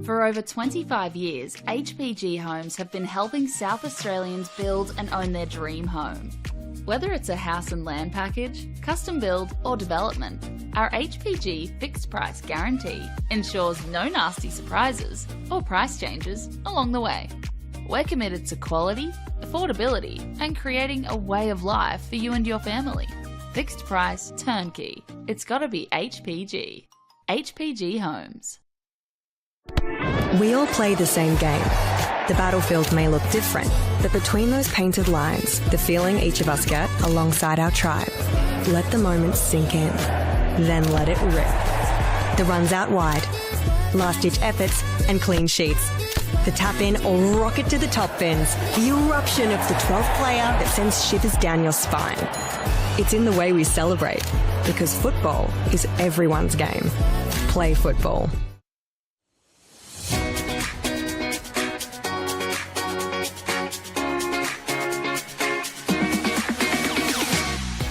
For over 25 years, HPG Homes have been helping South Australians build and own their dream home. Whether it's a house and land package, custom build or development, our HPG fixed price guarantee ensures no nasty surprises or price changes along the way. We're committed to quality, affordability and creating a way of life for you and your family. Fixed price, turnkey. It's gotta be HPG. HPG Homes. We all play the same game. The battlefield may look different, but between those painted lines, the feeling each of us get alongside our tribe. Let the moment sink in, then let it rip. The runs out wide, last-ditch efforts and clean sheets. The tap-in or rocket to the top bins, the eruption of the 12th player that sends shivers down your spine. It's in the way we celebrate, because football is everyone's game. Play football.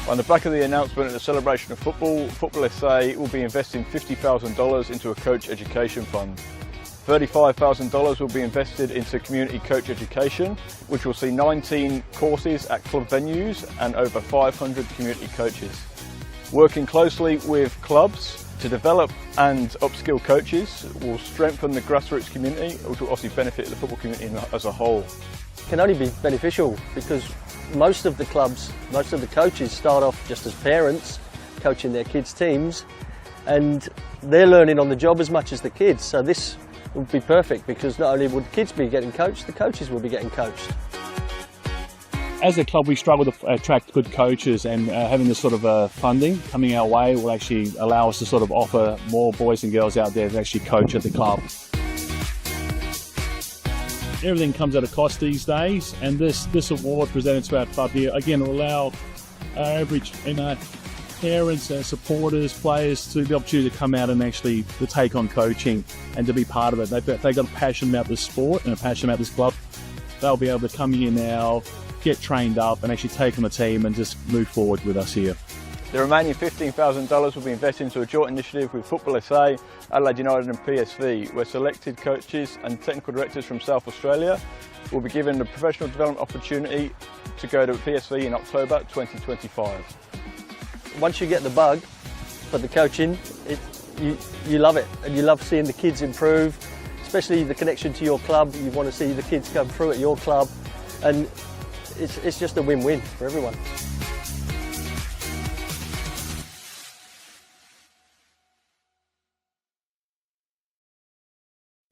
On the back of the announcement at the celebration of football, NPLSA will be investing $50,000 into a coach education fund. $35,000 will be invested into community coach education, which will see 19 courses at club venues and over 500 community coaches. Working closely with clubs to develop and upskill coaches will strengthen the grassroots community, which will obviously benefit the football community as a whole. It can only be beneficial because most of the clubs, most of the coaches start off just as parents coaching their kids' teams, and they're learning on the job as much as the kids. So this would be perfect because not only would kids be getting coached, the coaches will be getting coached. As a club, we struggle to attract good coaches, and having this sort of funding coming our way will actually allow us to sort of offer more boys and girls out there to actually coach at the club. Everything comes at a cost these days, and this award presented to our club here again will allow our average parents, supporters, players to the opportunity to come out and actually to take on coaching and to be part of it. They've got a passion about this sport and a passion about this club. They'll be able to come here now, get trained up and actually take on the team and just move forward with us here. The remaining $15,000 will be invested into a joint initiative with NPLSA, Adelaide United and PSV, where selected coaches and technical directors from South Australia will be given the professional development opportunity to go to PSV in October 2025. Once you get the bug for the coaching, you love it, and you love seeing the kids improve, especially the connection to your club. You want to see the kids come through at your club, and it's just a win-win for everyone.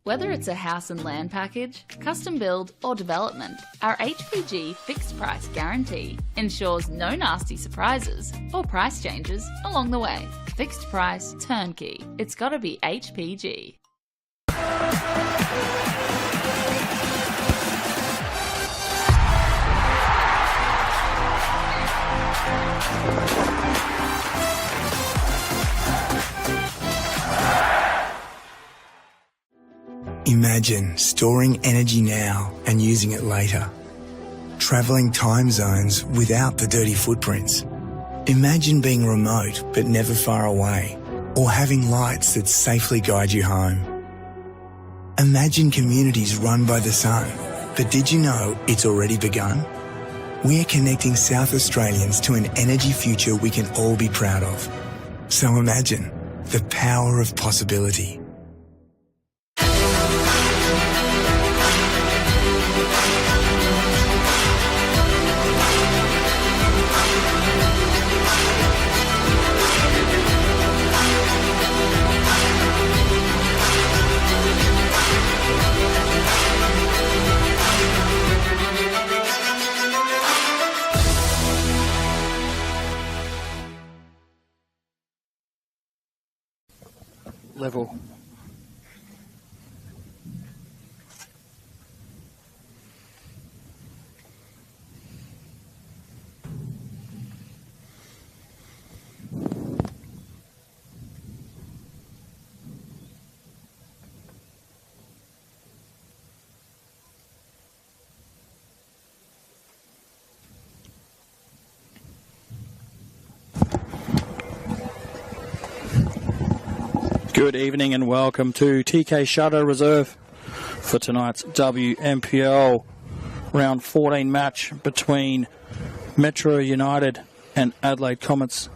Whether it's a house and land package, custom build or development, our HPG fixed price guarantee ensures no nasty surprises or price changes along the way. Fixed price, turnkey. It's gotta be HPG. Imagine storing energy now and using it later. Travelling time zones without the dirty footprints. Imagine being remote but never far away, or having lights that safely guide you home. Imagine communities run by the sun, but did you know it's already begun? We're connecting South Australians to an energy future we can all be proud of. So imagine the power of possibility. Level. Good evening and welcome to TK Shadow Reserve for tonight's WNPL round 14 match between Metro United and Adelaide Comets.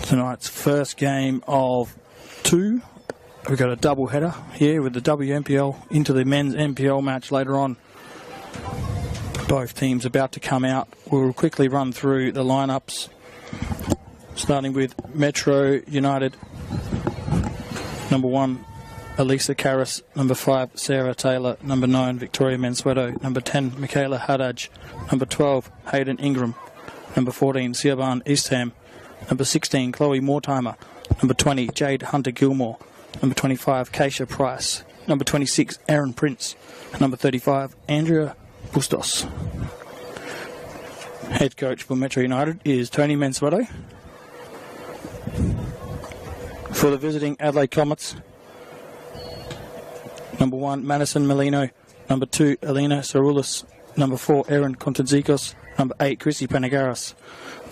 Tonight's first game of two. We've got a double header here with the WNPL into the men's NPL match later on. Both teams about to come out. We'll quickly run through the lineups, starting with Metro United. Number 1, Elisa Karras. Number 5, Sarah Taylor. Number 9, Victoria Mansueto. Number 10, Michaela Haddad. Number 12, Hayden Ingram. Number 14, Siobhan Eastham. Number 16, Chloe Mortimer. Number 20, Jade Hunter-Gilmore. Number 25, Keisha Price. Number 26, Aaron Prince. Number 35, Andrea Bustos. Head coach for Metro United is Tony Mansueto. For the visiting Adelaide Comets, number 1, Madison Molino. Number 2, Elena Saroulis. Number 4, Erin Kontantzikos. Number 8, Chrissy Panagaris.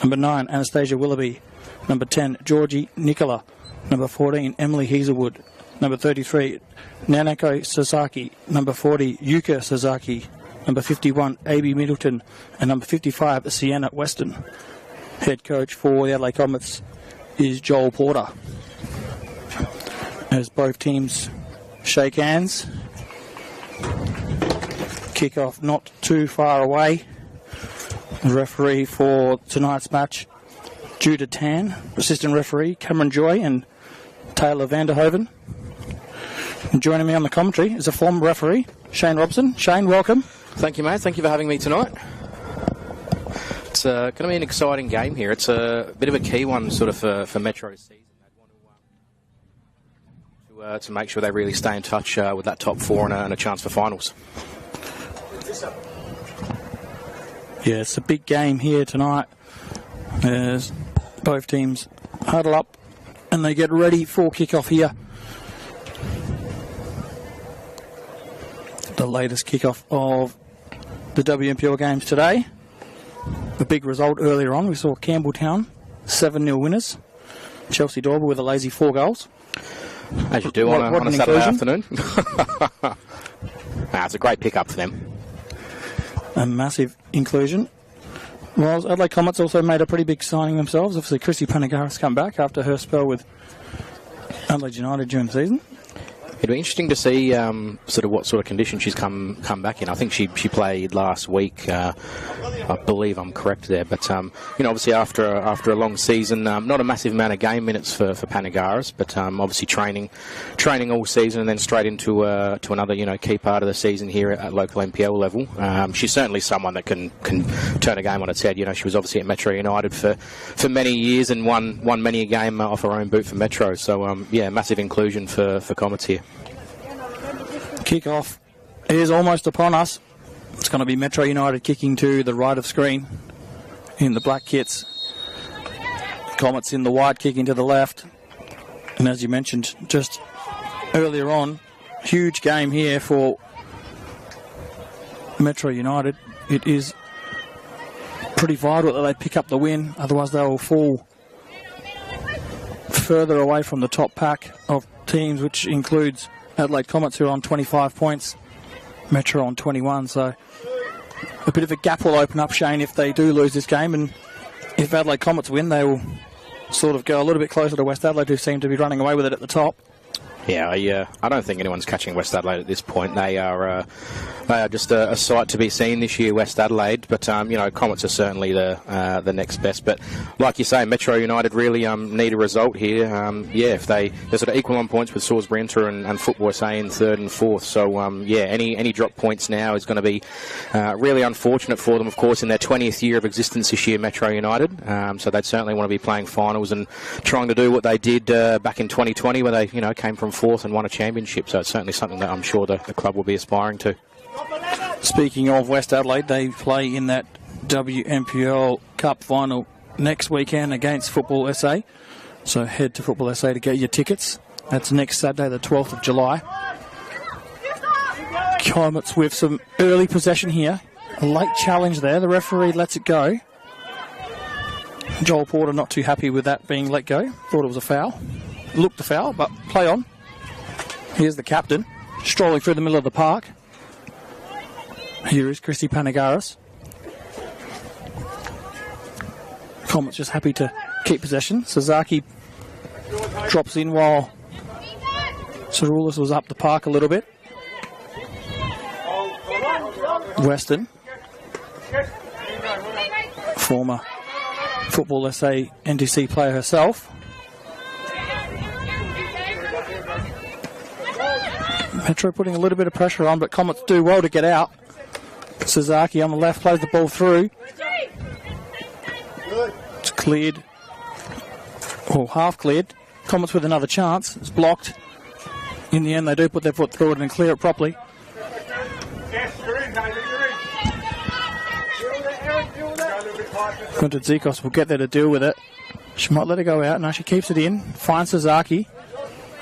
Number 9, Anastasia Willoughby. Number 10, Georgie Nicola. Number 14, Emily Hazelwood. Number 33, Nanako Sasaki. Number 40, Yuka Sasaki. Number 51, A.B. Middleton. And number 55, Sienna Weston. Head coach for the Adelaide Comets is Joel Porter. As both teams shake hands, kick-off not too far away. The referee for tonight's match, Judah Tan. Assistant referee, Cameron Joy and Taylor Vanderhoven. And joining me on the commentary is a former referee, Shane Robson. Shane, welcome. Thank you, mate. Thank you for having me tonight. It's going to be an exciting game here. It's a bit of a key one sort of for Metro's season. To make sure they really stay in touch with that top 4 and a chance for finals. Yeah, it's a big game here tonight as both teams huddle up and they get ready for kick-off here. The latest kick-off of the WNPL games today. The big result earlier on, we saw Campbelltown 7-0 winners. Chelsea Dorber with a lazy 4 goals. As you do on a Saturday afternoon. It's a great pick-up for them. A massive inclusion. Well, Adelaide Comets also made a pretty big signing themselves. Obviously, Chrissy Panagaris come back after her spell with Adelaide United during the season. It'll be interesting to see sort of what sort of condition she's come back in. I think she played last week. I believe I'm correct there. But obviously after a long season, not a massive amount of game minutes for Panagaris, but obviously training all season and then straight into to another key part of the season here at local NPL level. She's certainly someone that can turn a game on its head. She was obviously at Metro United for many years and won many a game off her own boot for Metro. So massive inclusion for Comets here. Kick-off is almost upon us. It's going to be Metro United kicking to the right of screen in the black kits. Comets in the white kicking to the left. And as you mentioned just earlier on, huge game here for Metro United. It is pretty vital that they pick up the win, otherwise they will fall further away from the top pack of teams, which includes Adelaide Comets, who are on 25 points, Metro on 21, so a bit of a gap will open up, Shane, if they do lose this game, and if Adelaide Comets win, they will sort of go a little bit closer to West Adelaide, who seem to be running away with it at the top. Yeah, I don't think anyone's catching West Adelaide at this point. They are just a sight to be seen this year, West Adelaide. But Comets are certainly the next best. But like you say, Metro United really need a result here. If they're sort of equal on points with Salisbury Inter and Football SA in 3rd and 4th. So any drop points now is going to be really unfortunate for them. Of course, in their 20th year of existence this year, Metro United. So they'd certainly want to be playing finals and trying to do what they did back in 2020, where they came from 4th and won a championship. So it's certainly something that I'm sure the club will be aspiring to. Speaking of West Adelaide, they play in that WNPL Cup final next weekend against Football SA. So head to Football SA to get your tickets. That's next Saturday, the 12th of July. Comets with some early possession here. A late challenge there. The referee lets it go. Joel Porter not too happy with that being let go. Thought it was a foul. looked the foul, but play on. Here's the captain, strolling through the middle of the park. Here is Christy Panagaris. Comets just happy to keep possession. Sasaki drops in while Saroulis was up the park a little bit. Weston, former Football SA NDC player herself. Metro putting a little bit of pressure on, but Comets do well to get out. Sasaki on the left plays the ball through. It's cleared, or half cleared. Comets with another chance. It's blocked. In the end, they do put their foot through it and clear it properly. Quinton Zikos will get there to deal with it. She might let it go out. No, she keeps it in. Finds Sasaki.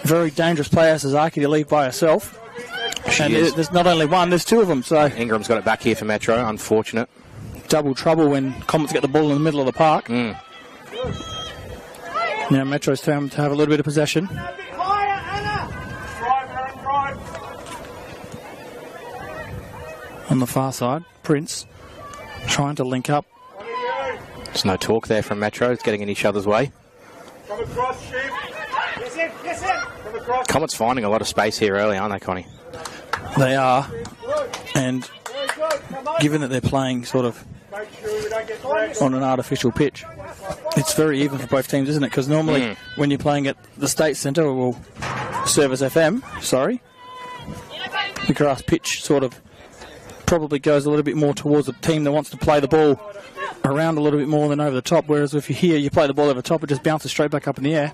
Very dangerous player, Sasaki, to leave by herself. There's not only one, there's two of them. So Ingram's got it back here for Metro. Unfortunate. Double trouble when Comets get the ball in the middle of the park. Now Metro's turn to have a little bit of possession. On the far side, Prince trying to link up. There's no talk there from Metro. It's getting in each other's way. Comets finding a lot of space here early, aren't they, Connie? They are. And given that they're playing sort of on an artificial pitch, it's very even for both teams, isn't it? Because normally when you're playing at the State Centre, or Service FM, the grass pitch sort of probably goes a little bit more towards the team that wants to play the ball around a little bit more than over the top, whereas if you here you play the ball over the top, it just bounces straight back up in the air.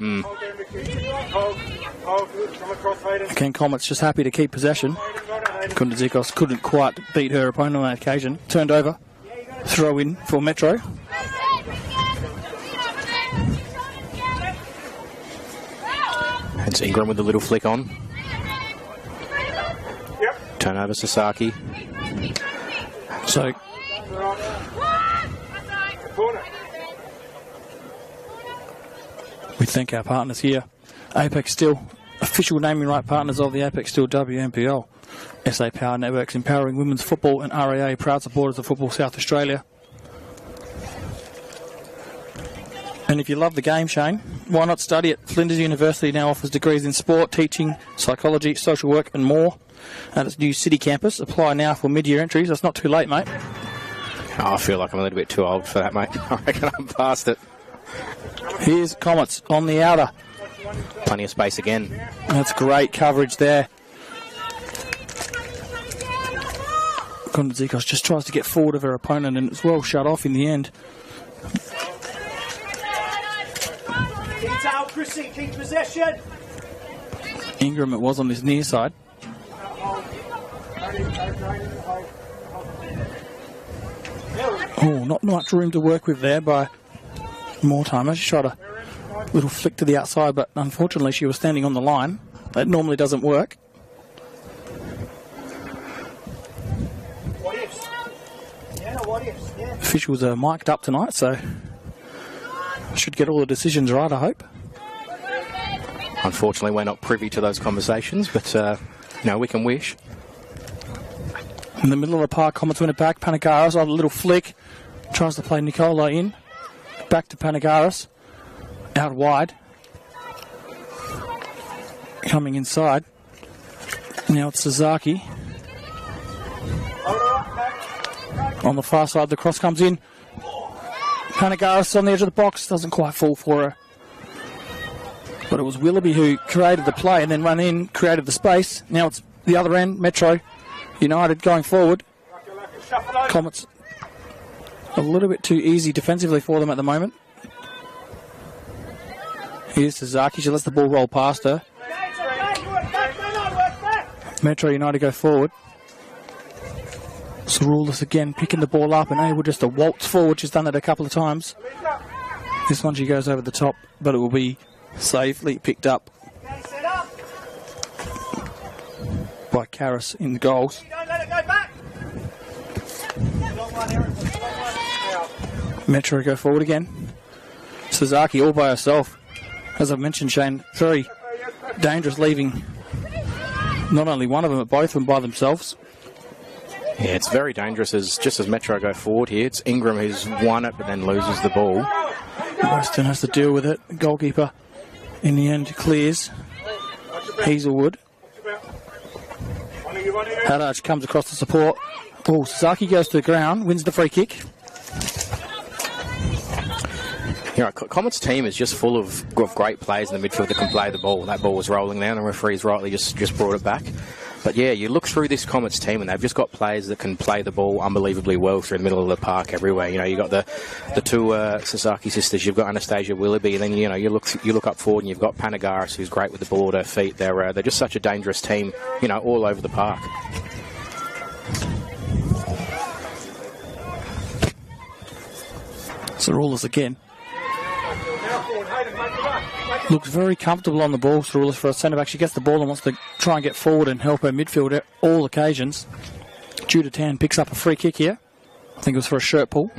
Again, Comets just happy to keep possession. Kundazikos couldn't quite beat her opponent on that occasion. Turned over. Throw in for Metro. It's Ingram with the little flick on. Turnover Sasaki. So we thank our partners here. Apex Steel, official naming right partners of the Apex Steel WNPL. SA Power Networks, empowering women's football, and RAA, proud supporters of Football South Australia. And if you love the game, Shane, why not study it? Flinders University now offers degrees in sport, teaching, psychology, social work and more at its new city campus. Apply now for mid-year entries. That's not too late, mate. Oh, I feel like I'm a little bit too old for that, mate. I reckon I'm past it. Here's Comets on the outer. Plenty of space again. That's great coverage there. Kondazikos just tries to get forward of her opponent, and it's well shut off in the end. Keep out, Chrissy, keep possession. Ingram it was on this near side. Oh, not much room to work with there by Mortimer. She tried a little flick to the outside, but unfortunately she was standing on the line. That normally doesn't work. Officials are mic'd up tonight, so should get all the decisions right, I hope. Unfortunately, we're not privy to those conversations, but no, we can wish. In the middle of the park, Comets win it back. Panagaris on a little flick. Tries to play Nicola in. Back to Panagaris. Out wide. Coming inside. Now it's Sasaki. On the far side, the cross comes in. Panagaris on the edge of the box. Doesn't quite fall for her. But it was Willoughby who created the play and then ran in, created the space. Now it's the other end, Metro United going forward. Comets a little bit too easy defensively for them at the moment. Here's Sasaki. She lets the ball roll past her. Metro United go forward. Saroulis again picking the ball up and able just to waltz forward. She's done that a couple of times. This one she goes over the top, but it will be safely picked up by Karras in the goals. Metro go forward again. Sasaki all by herself. as I've mentioned, Shane, very dangerous, leaving not only one of them, but both of them by themselves. Yeah, it's very dangerous just as Metro go forward here. It's Ingram who's won it but then loses the ball. Weston has to deal with it. Goalkeeper in the end clears. Hazelwood. Hadaj comes across the support. Oh, Sasaki goes to the ground, wins the free kick. You know, Comets' team is just full of great players in the midfield that can play the ball. That ball was rolling down, and referees rightly just brought it back. But yeah, you look through this Comets team, and they've just got players that can play the ball unbelievably well through the middle of the park everywhere. You know, you got the two Sasaki sisters, you've got Anastasia Willoughby, and then you know you look up forward, and you've got Panagaris, who's great with the ball at her feet. They're just such a dangerous team, you know, all over the park. Saroulis again. Looks very comfortable on the ball, Saroulis, for a centre-back. She gets the ball and wants to try and get forward and help her midfield at all occasions. Judah Tan picks up a free kick here. I think it was for a shirt pull.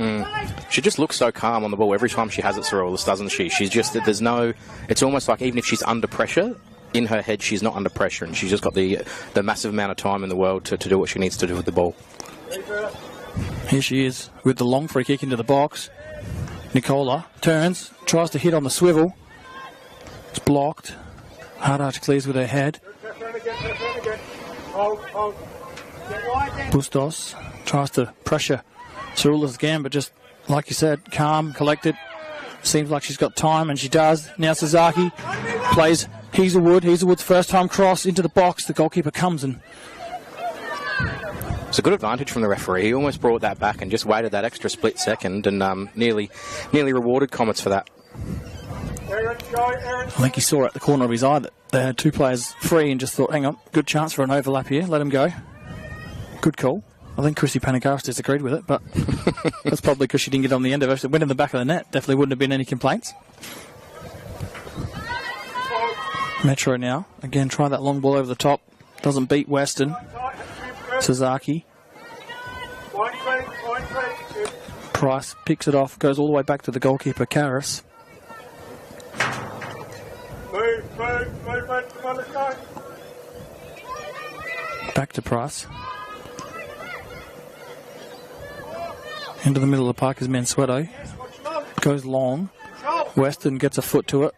She just looks so calm on the ball every time she has it, Saroulis, doesn't she? She's just, there's no, it's almost like even if she's under pressure, in her head she's not under pressure, and she's just got the massive amount of time in the world to do what she needs to do with the ball. Here she is with the long free kick into the box. Nicola turns, tries to hit on the swivel. It's blocked. Hadaj clears with her head. Bustos tries to pressure Saroulis again, but just, like you said, calm, collected. Seems like she's got time, and she does. Now Sasaki plays Hazelwood. Hazelwood's first time cross into the box. The goalkeeper comes and... It's a good advantage from the referee. He almost brought that back and just waited that extra split second and nearly rewarded Comets for that. I think he saw at the corner of his eye that they had two players free and just thought, hang on, good chance for an overlap here. Let him go. Good call. I think Chrissy Panagaris disagreed with it, but that's probably because she didn't get on the end of it. If it went in the back of the net, definitely wouldn't have been any complaints. Metro now. Again, try that long ball over the top. Doesn't beat Weston. Sasaki. Price picks it off, goes all the way back to the goalkeeper, Karras. Back to Price. Into the middle of the park is Mansueto. Goes long. Weston gets a foot to it.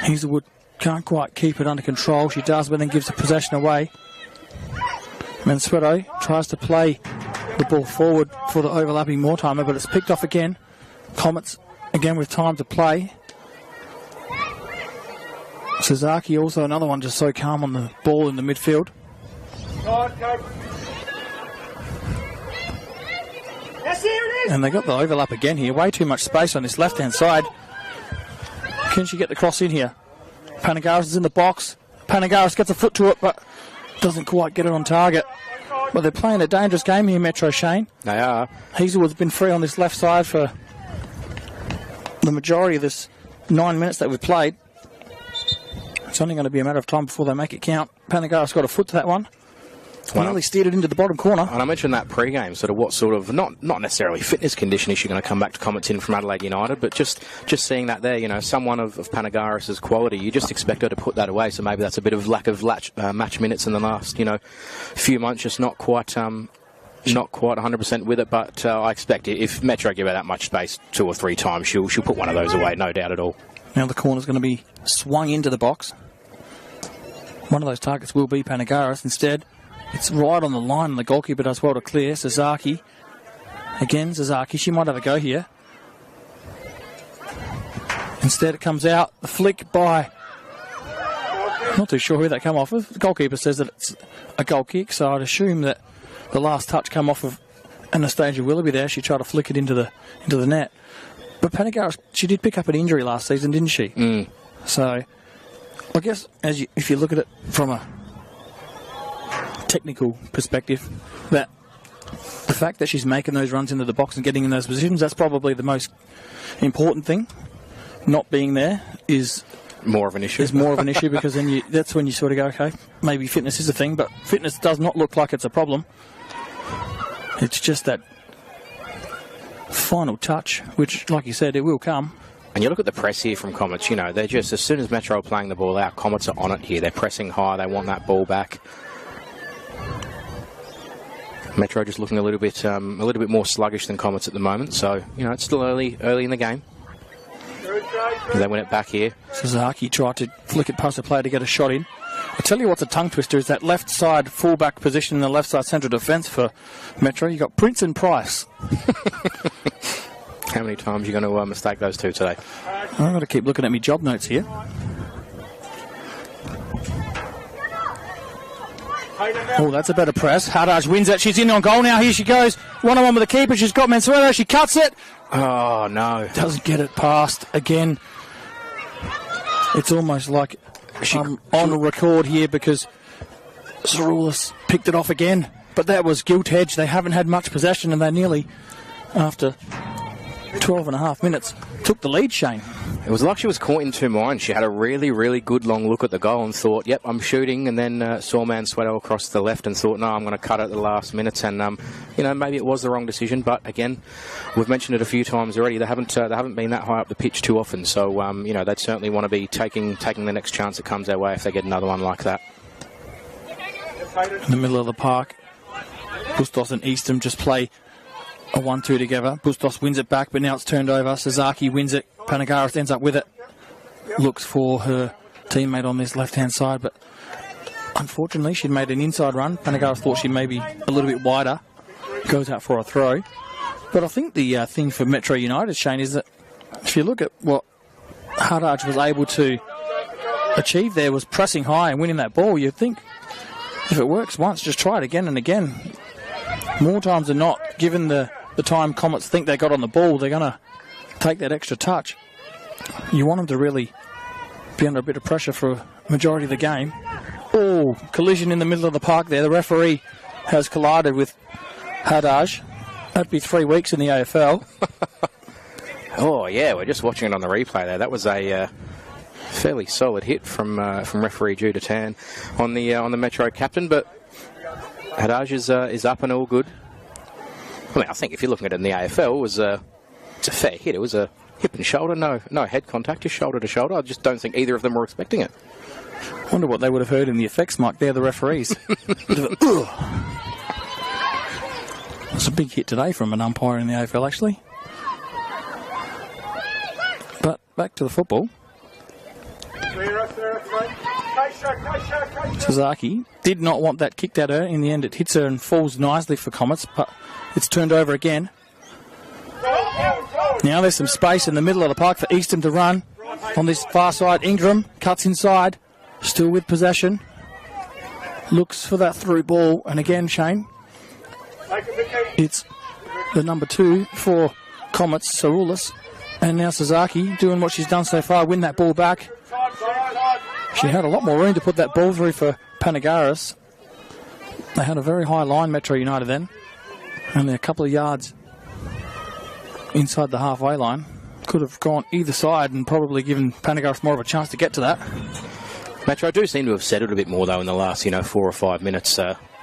Hazelwood can't quite keep it under control. She does, but then gives the possession away. Mansueto tries to play the ball forward for the overlapping Mortimer, but it's picked off again. Comets again with time to play. Sasaki also another one just so calm on the ball in the midfield. And they got the overlap again here. Way too much space on this left-hand side. Can she get the cross in here? Panagaris is in the box. Panagaris gets a foot to it, but doesn't quite get it on target. But they're playing a dangerous game here, Metro, Shane. They are. Hazelwood's been free on this left side for the majority of this 9 minutes that we've played. It's only going to be a matter of time before they make it count. Panagaris got a foot to that one. Nearly steered it into the bottom corner. And I mentioned that pre-game, sort of what sort of, not necessarily fitness condition is she going to come back to Comets in from Adelaide United, but just seeing that there, you know, someone of Panagaris' quality, you just expect her to put that away, so maybe that's a bit of lack of match minutes in the last, you know, few months, just not quite 100% with it, but I expect if Metro give her that much space 2 or 3 times, she'll put one of those away, no doubt at all. Now the corner's going to be swung into the box. One of those targets will be Panagaris. Instead, it's right on the line, and the goalkeeper does well to clear. Sasaki. Again, Sasaki. She might have a go here. Instead, it comes out. The flick by... Not too sure who that came off of. The goalkeeper says that it's a goal kick, so I'd assume that the last touch came off of Anastasia Willoughby there. She tried to flick it into the net. But Panagaris, she did pick up an injury last season, didn't she? So, I guess if you look at it from a technical perspective, that the fact that she's making those runs into the box and getting in those positions, that's probably the most important thing. Not being there is more of an issue. Because then that's when you sort of go, okay, maybe fitness is a thing, but fitness does not look like it's a problem. It's just that final touch, which, like you said, it will come. And you look at the press here from Comets, you know, they're just, as soon as Metro are playing the ball out, Comets are on it here. They're pressing high, they want that ball back. Metro just looking a little bit more sluggish than Comets at the moment, so, you know, it's still early in the game. They win it back here. Sasaki tried to flick it past the player to get a shot in. I tell you what's a tongue twister is that left side fullback position in the left side central defence for Metro. You've got Prince and Price. How many times are you going to mistake those two today? I've got to keep looking at my job notes here. Oh, that's a better press. Haddad wins it. She's in on goal now. Here she goes. One-on-one with the keeper. She's got Mansueto. She cuts it. Oh, no. Doesn't get it past. Again, it's almost like I'm on a record here because Zeroulis picked it off again. But that was gilt edge. They haven't had much possession and they nearly, after 12 and a half minutes, took the lead, Shane. It was like she was caught in two minds. She had a really, really good long look at the goal and thought, yep, I'm shooting, and then saw Mansueto across the left and thought, no, I'm going to cut it at the last minute. And, you know, maybe it was the wrong decision, but again, we've mentioned it a few times already. They haven't been that high up the pitch too often, so, you know, they'd certainly want to be taking the next chance that comes their way if they get another one like that. In the middle of the park, Bustos and Eastham just play a 1-2 together. Bustos wins it back, but now it's turned over. Sasaki wins it. Panagaris ends up with it. Looks for her teammate on this left-hand side, but unfortunately she'd made an inside run. Panagaris thought she may be a little bit wider. Goes out for a throw. But I think the thing for Metro United, Shane, is that if you look at what Haddad was able to achieve there was pressing high and winning that ball. You'd think if it works once, just try it again and again. More times than not, given the time Comets think they got on the ball, they're going to take that extra touch. You want them to really be under a bit of pressure for a majority of the game. Oh, collision in the middle of the park there. The referee has collided with Haddad. That'd be 3 weeks in the AFL. Oh, yeah, we're just watching it on the replay there. That was a fairly solid hit from referee Judah Tan on the Metro captain, but Haddad is up and all good. I mean, I think if you're looking at it in the AFL, it's a fair hit. It was a hip and shoulder, no head contact, just shoulder to shoulder. I just don't think either of them were expecting it. Wonder what they would have heard in the effects mic there, the referees. It's a big hit today from an umpire in the AFL, actually. But back to the football. Sasaki did not want that kicked at her. In the end, it hits her and falls nicely for Comets, but it's turned over again. Now there's some space in the middle of the park for Eastham to run. On this far side, Ingram cuts inside, still with possession. Looks for that through ball, and again, Shane, it's the number 2 for Comets, Zeroulis, and now Sasaki doing what she's done so far, win that ball back. She had a lot more room to put that ball through for Panagaris. They had a very high line, Metro United, then. Only a couple of yards inside the halfway line. Could have gone either side and probably given Panagaris more of a chance to get to that. Metro do seem to have settled a bit more, though, in the last 4 or 5 minutes.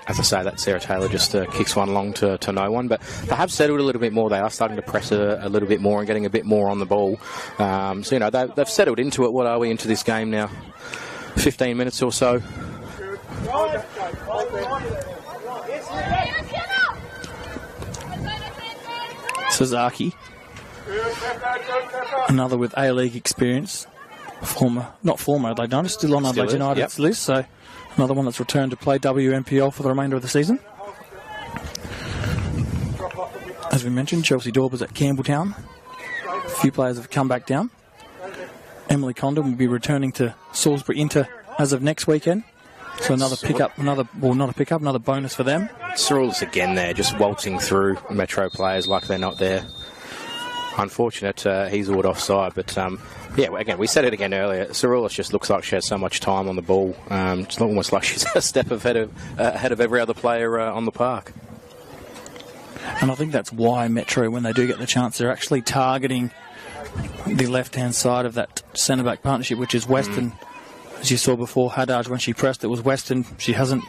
As I say, that Sarah Taylor just kicks one long to no one. But they have settled a little bit more. They are starting to press a little bit more and getting a bit more on the ball. So, they've settled into it. What are we into this game now? 15 minutes or so. Sasaki, another with A-League experience. Not former Adelaide United, still on Adelaide United's list, so another one that's returned to play WNPL for the remainder of the season. As we mentioned, Chelsea Daubers at Campbelltown. A few players have come back down. Emily Condon will be returning to Salisbury Inter as of next weekend. So another pickup, another bonus for them. Zeroulis again there, just waltzing through Metro players like they're not there. Unfortunate, he's all offside, but yeah, again, we said it again earlier. Zeroulis just looks like she has so much time on the ball. It's almost like she's a step ahead of every other player on the park. And I think that's why Metro, when they do get the chance, they're actually targeting the left-hand side of that centre-back partnership, which is Weston. As you saw before, Haddad, when she pressed, it was Weston. She hasn't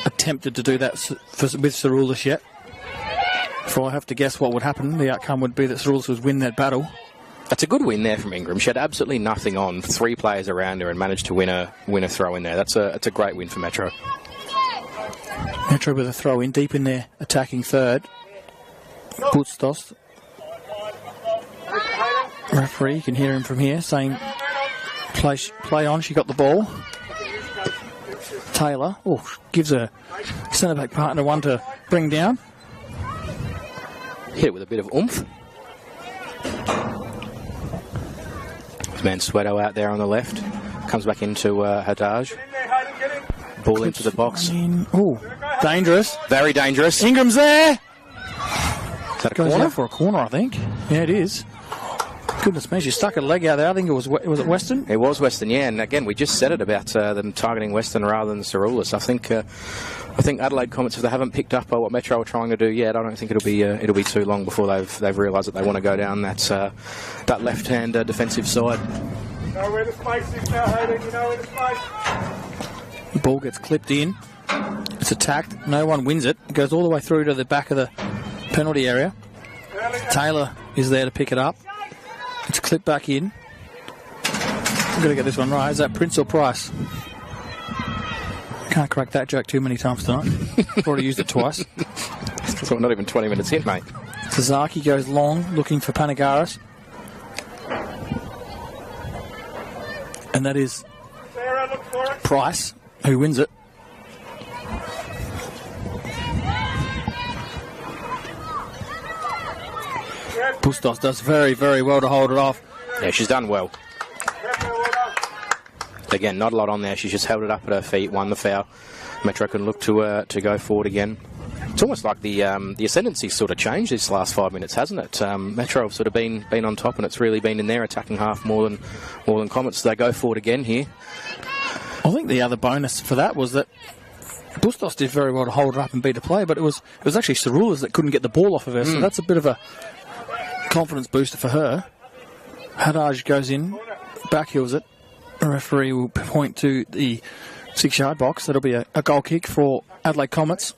attempted to do that with Zeroulis yet. If I have to guess what would happen, the outcome would be that Zeroulis would win that battle. That's a good win there from Ingram. She had absolutely nothing on, 3 players around her, and managed to win a throw in there. That's a great win for Metro. Metro with a throw in deep in their attacking third. Bustos. Referee, you can hear him from here saying, play on, she got the ball. Taylor, gives her centre-back partner one to bring down. Hit it with a bit of oomph. Mansueto out there on the left. Comes back into Haddad. Ball into the box. Dangerous. Very dangerous. Ingram's there. Is that a Goes corner? out for a corner, I think. Yeah, it is. Goodness me, she stuck her leg out there. I think it was it Western? It was Western, yeah. And again, we just said it about them targeting Western rather than Cerulis. I think Adelaide Comets, if they haven't picked up what Metro are trying to do yet, I don't think it'll be too long before they've realised that they want to go down that left-hand defensive side. You know where the space is now, Hayden. You know where the space. The ball gets clipped in. It's attacked. No one wins it. It goes all the way through to the back of the penalty area. Taylor is there to pick it up. It's clipped back in. I've got to get this one right. Is that Prince or Price? Can't crack that joke too many times tonight. I've already used it twice. So we're not even 20 minutes in, mate. Sasaki goes long, looking for Panagaris. And that is Price, who wins it. Bustos does very, very well to hold it off. Yeah, she's done well. Again, not a lot on there. She's just held it up at her feet, won the foul. Metro can look to go forward again. It's almost like the ascendancy's sort of changed this last 5 minutes, hasn't it? Metro have sort of been on top, and it's really been in their attacking half more than Comets. They go forward again here. I think the other bonus for that was that Bustos did very well to hold her up and beat a play, but it was actually Cerulis that couldn't get the ball off of her, so that's a bit of a confidence booster for her. Haddad goes in, backheels it. The referee will point to the 6-yard box. That'll be a goal kick for Adelaide Comets.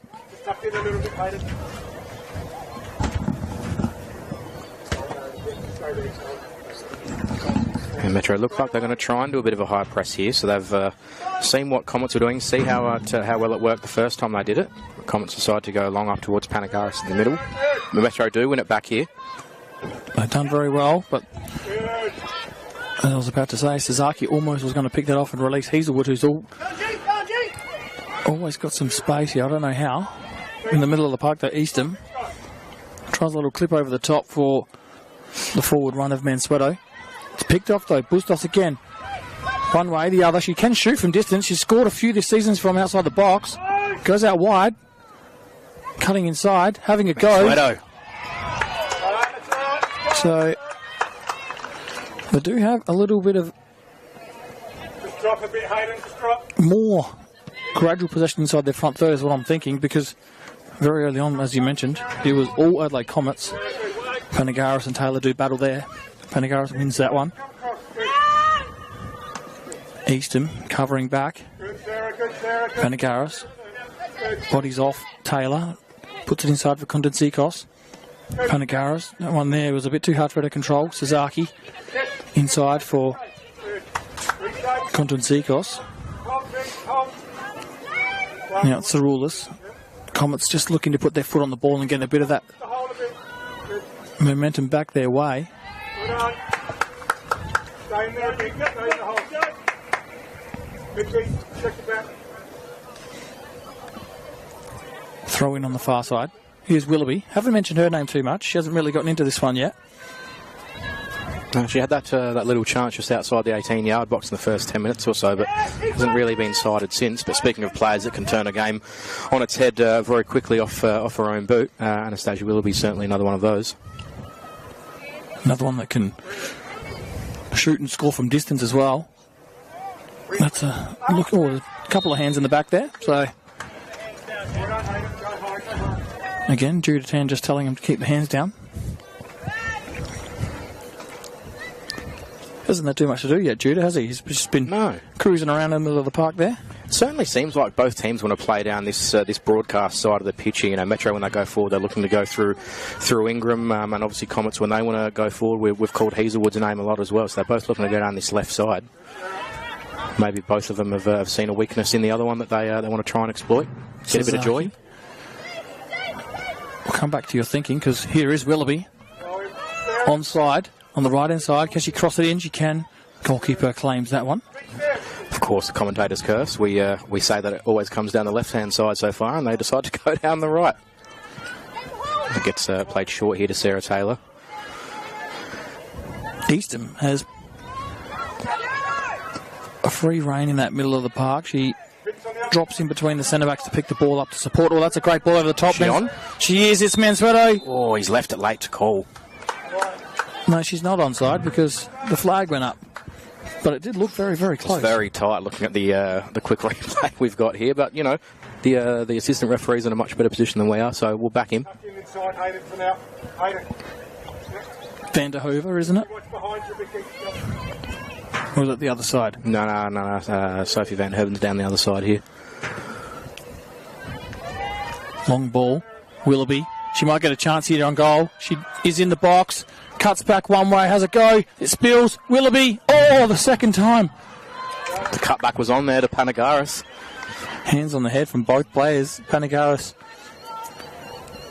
And Metro look like they're going to try and do a bit of a high press here. So they've seen what Comets were doing, see how well it worked the first time they did it. Comets decide to go long up towards Panagaris in the middle. The Metro do win it back here. They've done very well, but as I was about to say, Sasaki almost was going to pick that off and release Hazelwood, who's always got some space here. I don't know how. In the middle of the park, though, Eastham tries a little clip over the top for the forward run of Mansueto. It's picked off, though. Bustos again. One way, the other. She can shoot from distance. She's scored a few this season from outside the box. Goes out wide. Cutting inside. Having a go. Mansueto. So they do have a little bit of more gradual possession inside their front third is what I'm thinking, because very early on, as you mentioned, it was all Adelaide Comets. Panagaris and Taylor do battle there. Panagaris wins that one. Eastham covering back. Panagaris bodies off Taylor, puts it inside for Kondansikos. Panagaris, that one there was a bit too hard for her to control. Sasaki inside for Kondansikos. Now it's Cerulis. Comets just looking to put their foot on the ball and get a bit of that momentum back their way. Throw in on the far side. Here's Willoughby. Haven't mentioned her name too much. She hasn't really gotten into this one yet. She had that little chance just outside the 18-yard box in the first 10 minutes or so, but hasn't really been cited since. But speaking of players that can turn a game on its head very quickly off her own boot, Anastasia Willoughby is certainly another one of those. Another one that can shoot and score from distance as well. That's a look. Oh, a couple of hands in the back there. So again, Judah Tan just telling him to keep the hands down. Hasn't had too much to do yet, Judah, has he? He's just been cruising around in the middle of the park there. Certainly seems like both teams want to play down this broadcast side of the pitch here. You know, Metro, when they go forward, they're looking to go through Ingram, and obviously Comets, when they want to go forward, we've called Hazelwood's name a lot as well, so they're both looking to go down this left side. Maybe both of them have seen a weakness in the other one that they want to try and exploit. Get a bit of joy. We'll come back to your thinking, because here is Willoughby. Onside, on the right-hand side. Can she cross it in? She can. Goalkeeper claims that one. Of course, the commentator's curse. We say that it always comes down the left-hand side so far, and they decide to go down the right. It gets played short here to Sarah Taylor. Eastham has a free rein in that middle of the park. She drops in between the centre-backs to pick the ball up to support. Oh, that's a great ball over the top. She on? She is. It's Mansueto. Oh, he's left it late to call. No, she's not onside because the flag went up. But it did look very, very close. It's very tight looking at the quick replay we've got here. But, you know, the assistant referee's in a much better position than we are, so we'll back him. Van der Hoover, isn't it? Or is it the other side? No. Sophie Van Herven's down the other side here. Long ball. Willoughby. She might get a chance here on goal. She is in the box. Cuts back one way. Has a go. It spills. Willoughby. Oh, the second time. The cutback was on there to Panagaris. Hands on the head from both players. Panagaris.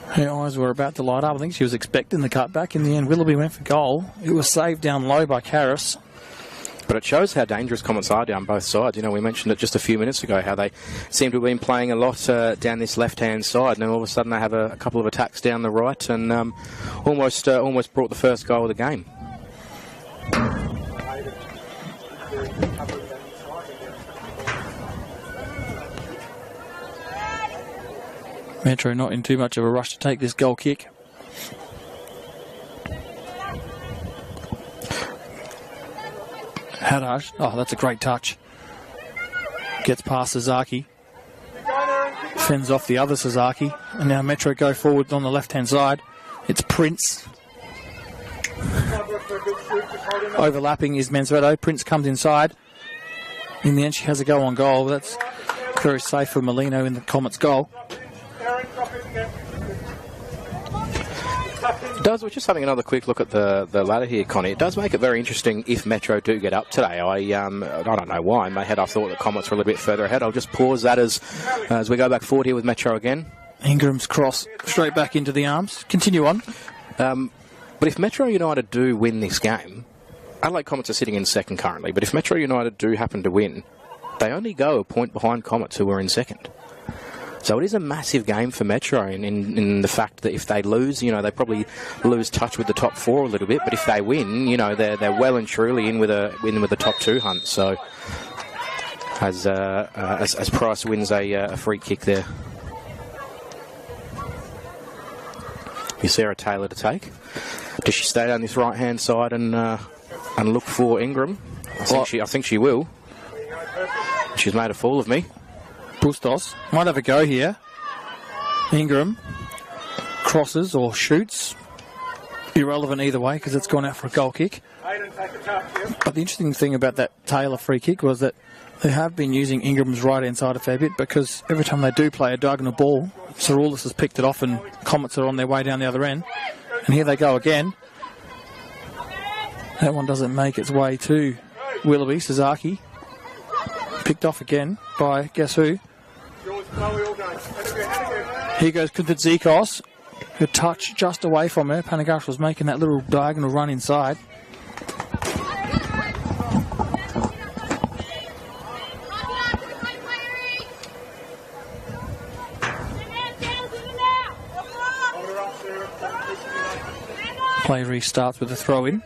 Her eyes were about to light up. I think she was expecting the cutback. In the end, Willoughby went for goal. It was saved down low by Karras. But it shows how dangerous Comets are down both sides. You know, we mentioned it just a few minutes ago, how they seem to have been playing a lot down this left-hand side. And then all of a sudden they have a couple of attacks down the right and almost brought the first goal of the game. Metro not in too much of a rush to take this goal kick. Haddad. Oh, that's a great touch. Gets past Sasaki. Fends off the other Sasaki. And now Metro go forward on the left-hand side. It's Prince. Overlapping is Mansueto. Prince comes inside. In the end, she has a go on goal. That's very safe for Molino in the Comets goal. We're just having another quick look at the ladder here, Connie. It does make it very interesting if Metro do get up today. I don't know why. In my head, I thought the Comets were a little bit further ahead. I'll just pause that as we go back forward here with Metro again. Ingram's cross straight back into the arms. Continue on. But if Metro United do win this game, Adelaide Comets are sitting in second currently, but if Metro United do happen to win, they only go a point behind Comets, who are in second. So it is a massive game for Metro in the fact that if they lose, you know, they probably lose touch with the top four a little bit. But if they win, you know, they're well and truly in with the top two hunt. So as Price wins a free kick there, here's Sarah Taylor to take. Does she stay down this right hand side and look for Ingram? I think she will. She's made a fool of me. Bustos might have a go here. Ingram crosses or shoots. Irrelevant either way because it's gone out for a goal kick. But the interesting thing about that Taylor free kick was that they have been using Ingram's right hand side a fair bit because every time they do play a diagonal ball, Saroulis has picked it off and Comets are on their way down the other end. And here they go again. That one doesn't make its way to Willoughby. Sasaki picked off again by guess who? Here goes Kuntzikos. Her touch just away from her. Panagaris was making that little diagonal run inside. Play restarts with a throw-in.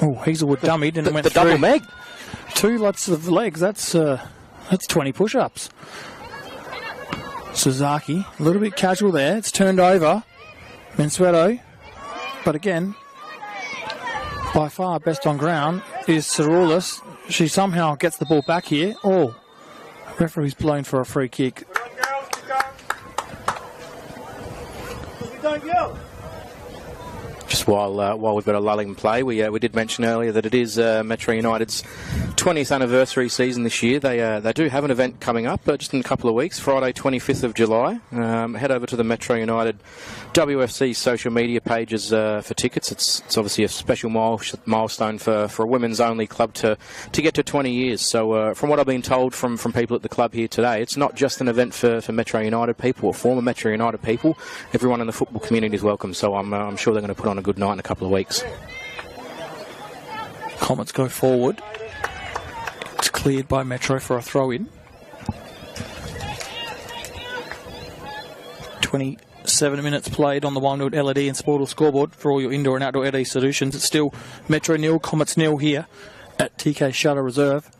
Oh, Hazelwood dummied and went the through. Double meg. 2 lots of legs. That's 20 push-ups. Sasaki, a little bit casual there. It's turned over. Mansueto. But again, by far best on ground is Saroulis. She somehow gets the ball back here. Oh, referee's blown for a free kick. Just while we've got a lull in play, we did mention earlier that it is Metro United's 20th anniversary season this year. They do have an event coming up just in a couple of weeks, Friday 25th of July. Head over to the Metro United WFC social media pages for tickets. It's obviously a special milestone for a women's only club to get to 20 years. So from what I've been told from people at the club here today, it's not just an event for Metro United people or former Metro United people. Everyone in the football community is welcome, so I'm sure they're going to put on a good night in a couple of weeks. Comets go forward. It's cleared by Metro for a throw-in. 27 minutes played on the Wild LED and Sportal scoreboard for all your indoor and outdoor LED solutions. It's still Metro 0, Comets 0 here at TK Shutter Reserve.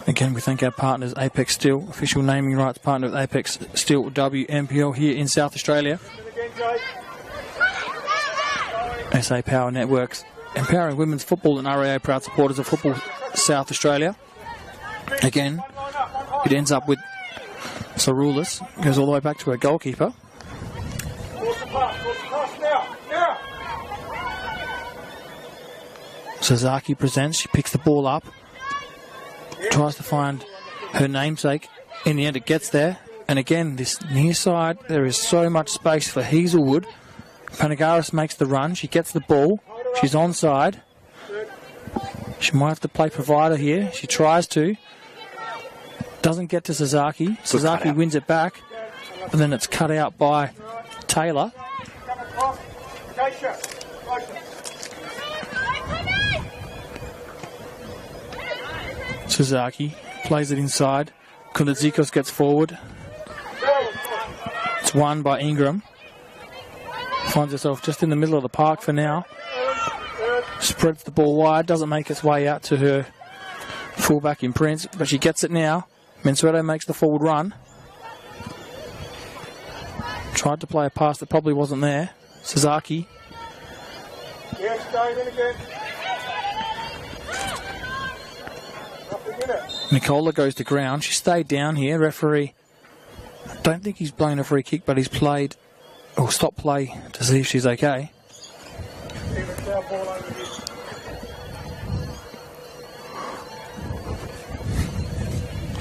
Again, we thank our partners, Apex Steel, official naming rights partner with Apex Steel WMPL here in South Australia. SA Power Networks, empowering women's football, and RAA proud supporters of Football South Australia. Again, it ends up with Saroulis, goes all the way back to her goalkeeper. Sasaki presents, she picks the ball up, tries to find her namesake. In the end, it gets there. And again, this near side, there is so much space for Hazelwood. Panagaris makes the run. She gets the ball. She's onside. She might have to play provider here. She tries to. Doesn't get to Sasaki. Sasaki wins it back. And then it's cut out by Taylor. Sasaki plays it inside. Kundazikos gets forward. It's won by Ingram. Finds herself just in the middle of the park for now. Spreads the ball wide. Doesn't make its way out to her fullback in Prince, but she gets it now. Mansueto makes the forward run. Tried to play a pass that probably wasn't there. Sasaki. Nicola goes to ground. She stayed down here. Referee, I don't think he's blown a free kick, but he's played, or stopped play to see if she's okay.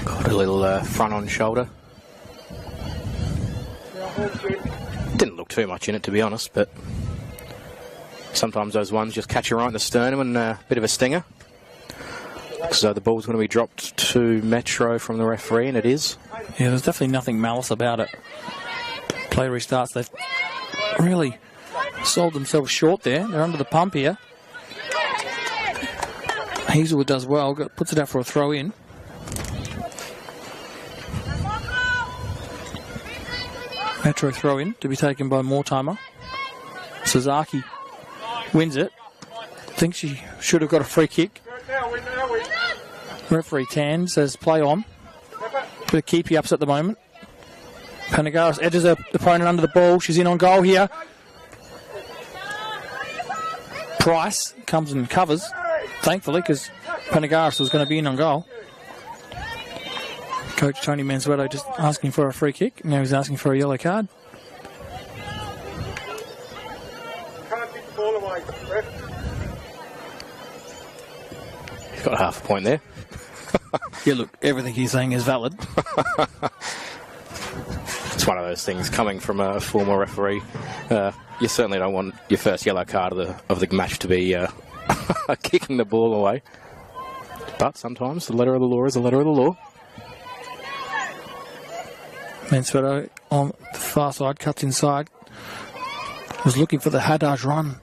Got a little front on shoulder. Didn't look too much in it, to be honest, but sometimes those ones just catch you right in the sternum and a bit of a stinger. So the ball's going to be dropped to Metro from the referee, and it is. Yeah, there's definitely nothing malice about it. Play restarts. They've really sold themselves short there. They're under the pump here. Hazelwood does well, puts it out for a throw in. Metro throw in to be taken by Mortimer. Sasaki wins it. Thinks she should have got a free kick. Referee Tan says play on. Bit of keepy ups at the moment. Panagaris edges her opponent under the ball. She's in on goal here. Price comes and covers, thankfully, because Panagaris was going to be in on goal. Coach Tony Mansueto just asking for a free kick. Now he's asking for a yellow card. Can't kick the ball away, ref. He's got half a point there. Yeah, look, everything he's saying is valid. It's one of those things coming from a former referee. You certainly don't want your first yellow card of the match to be kicking the ball away. But sometimes the letter of the law is the letter of the law. Mansueto on the far side, cuts inside. Was looking for the Haddad run.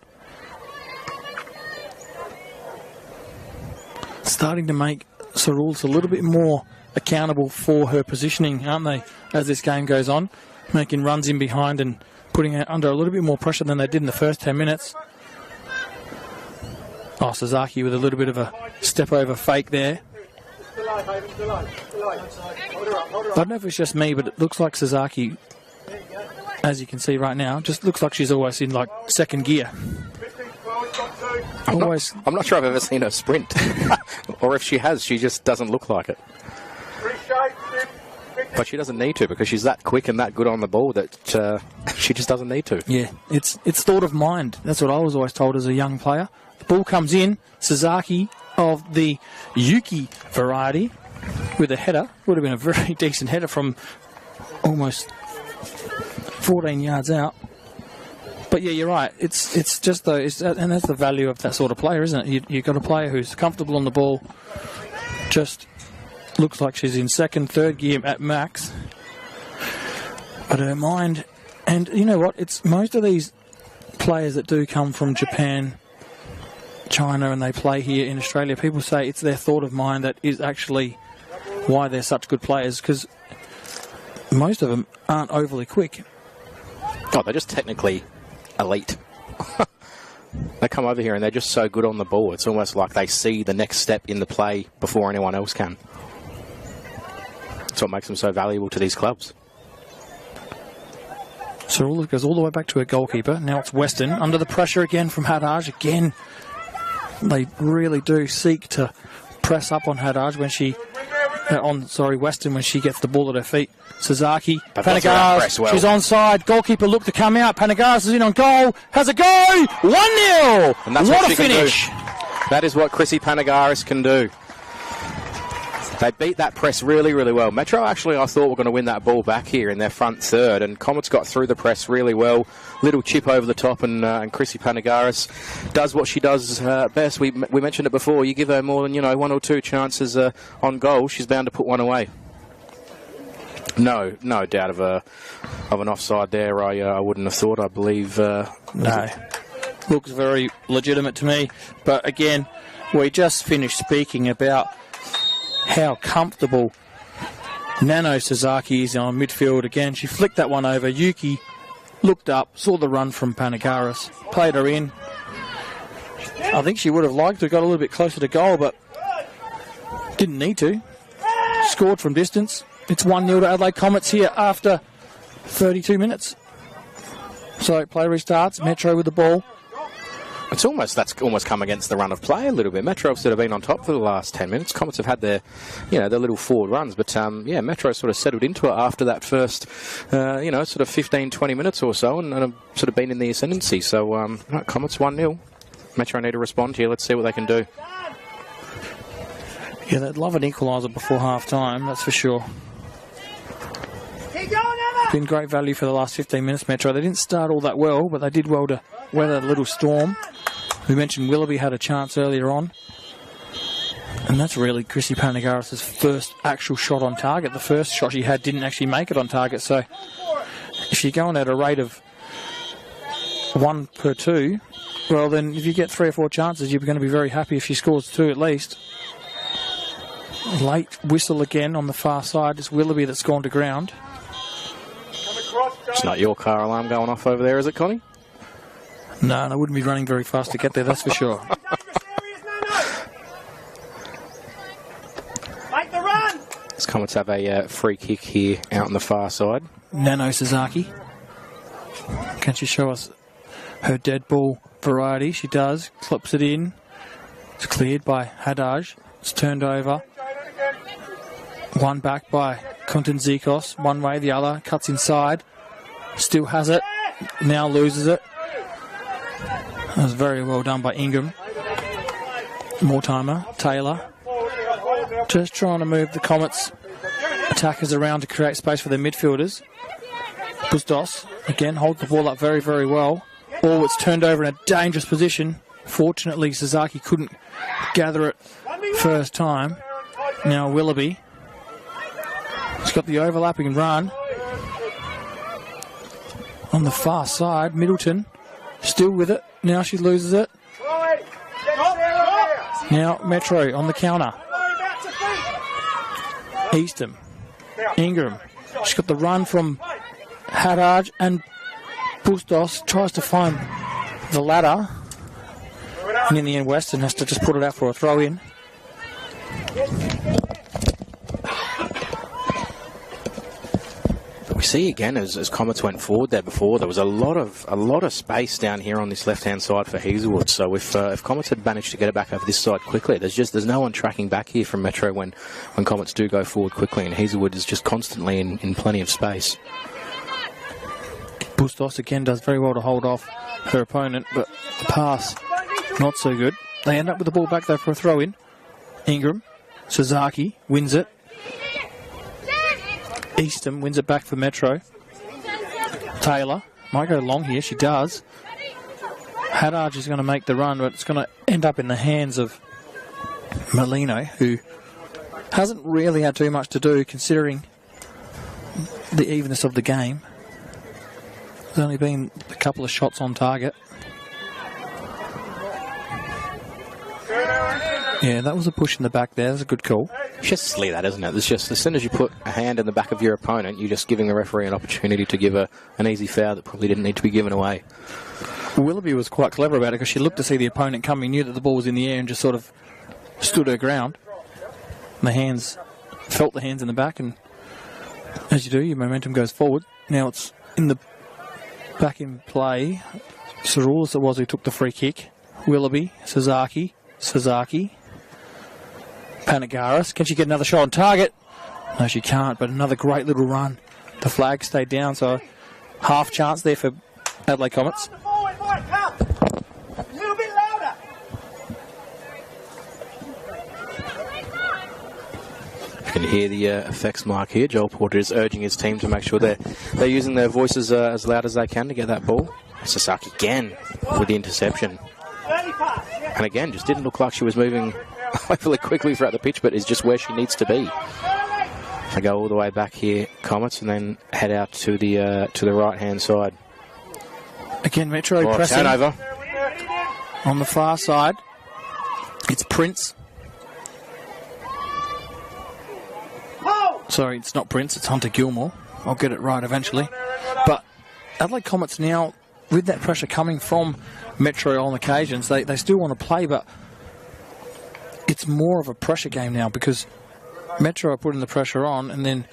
Starting to make Saroulis a little bit more accountable for her positioning, aren't they, as this game goes on? Making runs in behind and putting her under a little bit more pressure than they did in the first 10 minutes. Oh, Sasaki with a little bit of a step over fake there. I don't know if it's just me, but it looks like Sasaki, as you can see right now, just looks like she's always in like second gear. I'm not sure I've ever seen her sprint. Or if she has, she just doesn't look like it. But she doesn't need to, because she's that quick and that good on the ball that she just doesn't need to. Yeah, it's thought of mind. That's what I was always told as a young player. The Ball comes in. Sasaki of the Yuki variety with a header. Would have been a very decent header from almost 14 yards out. But yeah, you're right. It's just though, and that's the value of that sort of player, isn't it? You've got a player who's comfortable on the ball, just looks like she's in second, third gear at max. But her mind, and you know what? It's most of these players that do come from Japan, China, and they play here in Australia. People say it's their thought of mind that is actually why they're such good players, because most of them aren't overly quick. Oh, they're just technically elite. They come over here and they're just so good on the ball. It's almost like they see the next step in the play before anyone else can. That's what makes them so valuable to these clubs. So it goes all the way back to a goalkeeper. Now it's Weston under the pressure again from Haddad. Again, they really do seek to press up on Haddad when she... Weston when she gets the ball at her feet. Sasaki, Panagaris, well. She's onside. Goalkeeper looked to come out. Panagaris is in on goal. Has a go! 1-0! And that's what a finish! That is what Chrissy Panagaris can do. They beat that press really, really well. Metro actually, I thought, were going to win that ball back here in their front third, and Comets got through the press really well. Little chip over the top, and Chrissy Panagaris does what she does best. We mentioned it before. You give her more than, one or two chances on goal, she's bound to put one away. No doubt of an offside there. I wouldn't have thought. I believe no. Looks very legitimate to me. But again, we just finished speaking about how comfortable Nano Sasaki is on midfield. Again, she flicked that one over. Yuki looked up, saw the run from Panagaris, played her in. I think she would have liked to got a little bit closer to goal, but didn't need to. Scored from distance. It's 1-0 to Adelaide Comets here after 32 minutes. So play restarts. Metro with the ball. That's almost come against the run of play a little bit. Metro have sort of been on top for the last 10 minutes. Comets have had their little forward runs, but Metro sort of settled into it after that first, sort of 15, 20 minutes or so, and have sort of been in the ascendancy. So, Comets 1-0. Metro need to respond here. Let's see what they can do. Yeah, they'd love an equaliser before half-time, that's for sure. Been great value for the last 15 minutes, Metro. They didn't start all that well, but they did well to weather the little storm. We mentioned Willoughby had a chance earlier on. And that's really Chrissy Panagaris' first actual shot on target. The first shot she had didn't actually make it on target, so if you're going at a rate of 1 per 2, well then if you get 3 or 4 chances, you're going to be very happy if she scores 2 at least. Late whistle again on the far side. It's Willoughby that's gone to ground. It's not your car alarm going off over there, is it, Connie? No, and I wouldn't be running very fast to get there, that's for sure. Make the run! These Comets have a free kick here out on the far side. Nano Sasaki. Can she show us her dead ball variety? She does. Clips it in. It's cleared by Haddad. It's turned over. One back by Kontanzikos. One way, the other. Cuts inside. Still has it. Now loses it. That was very well done by Ingram. Mortimer. Taylor. Just trying to move the Comets attackers around to create space for their midfielders. Bustos, again, holds the ball up very, very well. Oh, it's turned over in a dangerous position. Fortunately, Sasaki couldn't gather it first time. Now Willoughby. She's got the overlapping run. On the far side, Middleton still with it. Now she loses it. Now Metro on the counter. Eastham. Ingram. She's got the run from Haddad, and Bustos tries to find the ladder. And in the end, Weston has to just put it out for a throw in. We see again as Comets went forward there before, there was a lot of space down here on this left-hand side for Hazelwood. So if Comets had managed to get it back over this side quickly, there's no one tracking back here from Metro when Comets do go forward quickly, and Hazelwood is just constantly in plenty of space. Bustos again does very well to hold off her opponent, but the pass Not so good. They end up with the ball back though for a throw-in. Ingram, Sasaki wins it. Easton wins it back for Metro. Taylor might go long here. She does. Haddad is going to make the run, but it's going to end up in the hands of Molino, who hasn't really had too much to do considering the evenness of the game. There's only been a couple of shots on target. Yeah, that was a push in the back there. That's a good call. It's just silly, that, isn't it? It's just, as soon as you put a hand in the back of your opponent, you're just giving the referee an opportunity to give an easy foul that probably didn't need to be given away. Willoughby was quite clever about it because she looked to see the opponent coming, knew that the ball was in the air and just sort of stood her ground. And the hands, felt the hands in the back, and as you do, your momentum goes forward. Now it's in the back in play. Saroulis it was who took the free kick. Willoughby, Sasaki, Panagaris. Can she get another shot on target? No, she can't, but another great little run. The flag stayed down, so half chance there for Adelaide Comets. A little bit louder. You can hear the effects mark here. Joel Porter is urging his team to make sure they're using their voices as loud as they can to get that ball. Sasaki again with the interception. And again, just didn't look like she was moving overly quickly throughout the pitch, but is just where she needs to be. They go all the way back here, Comets, and then head out to the right-hand side. Again, Metro pressing. Turnover. On the far side, it's Prince. Sorry, it's not Prince, it's Hunter Gilmore. I'll get it right eventually. But Adelaide Comets now, with that pressure coming from Metro on occasions, they still want to play, but it's more of a pressure game now because Metro are putting the pressure on, and then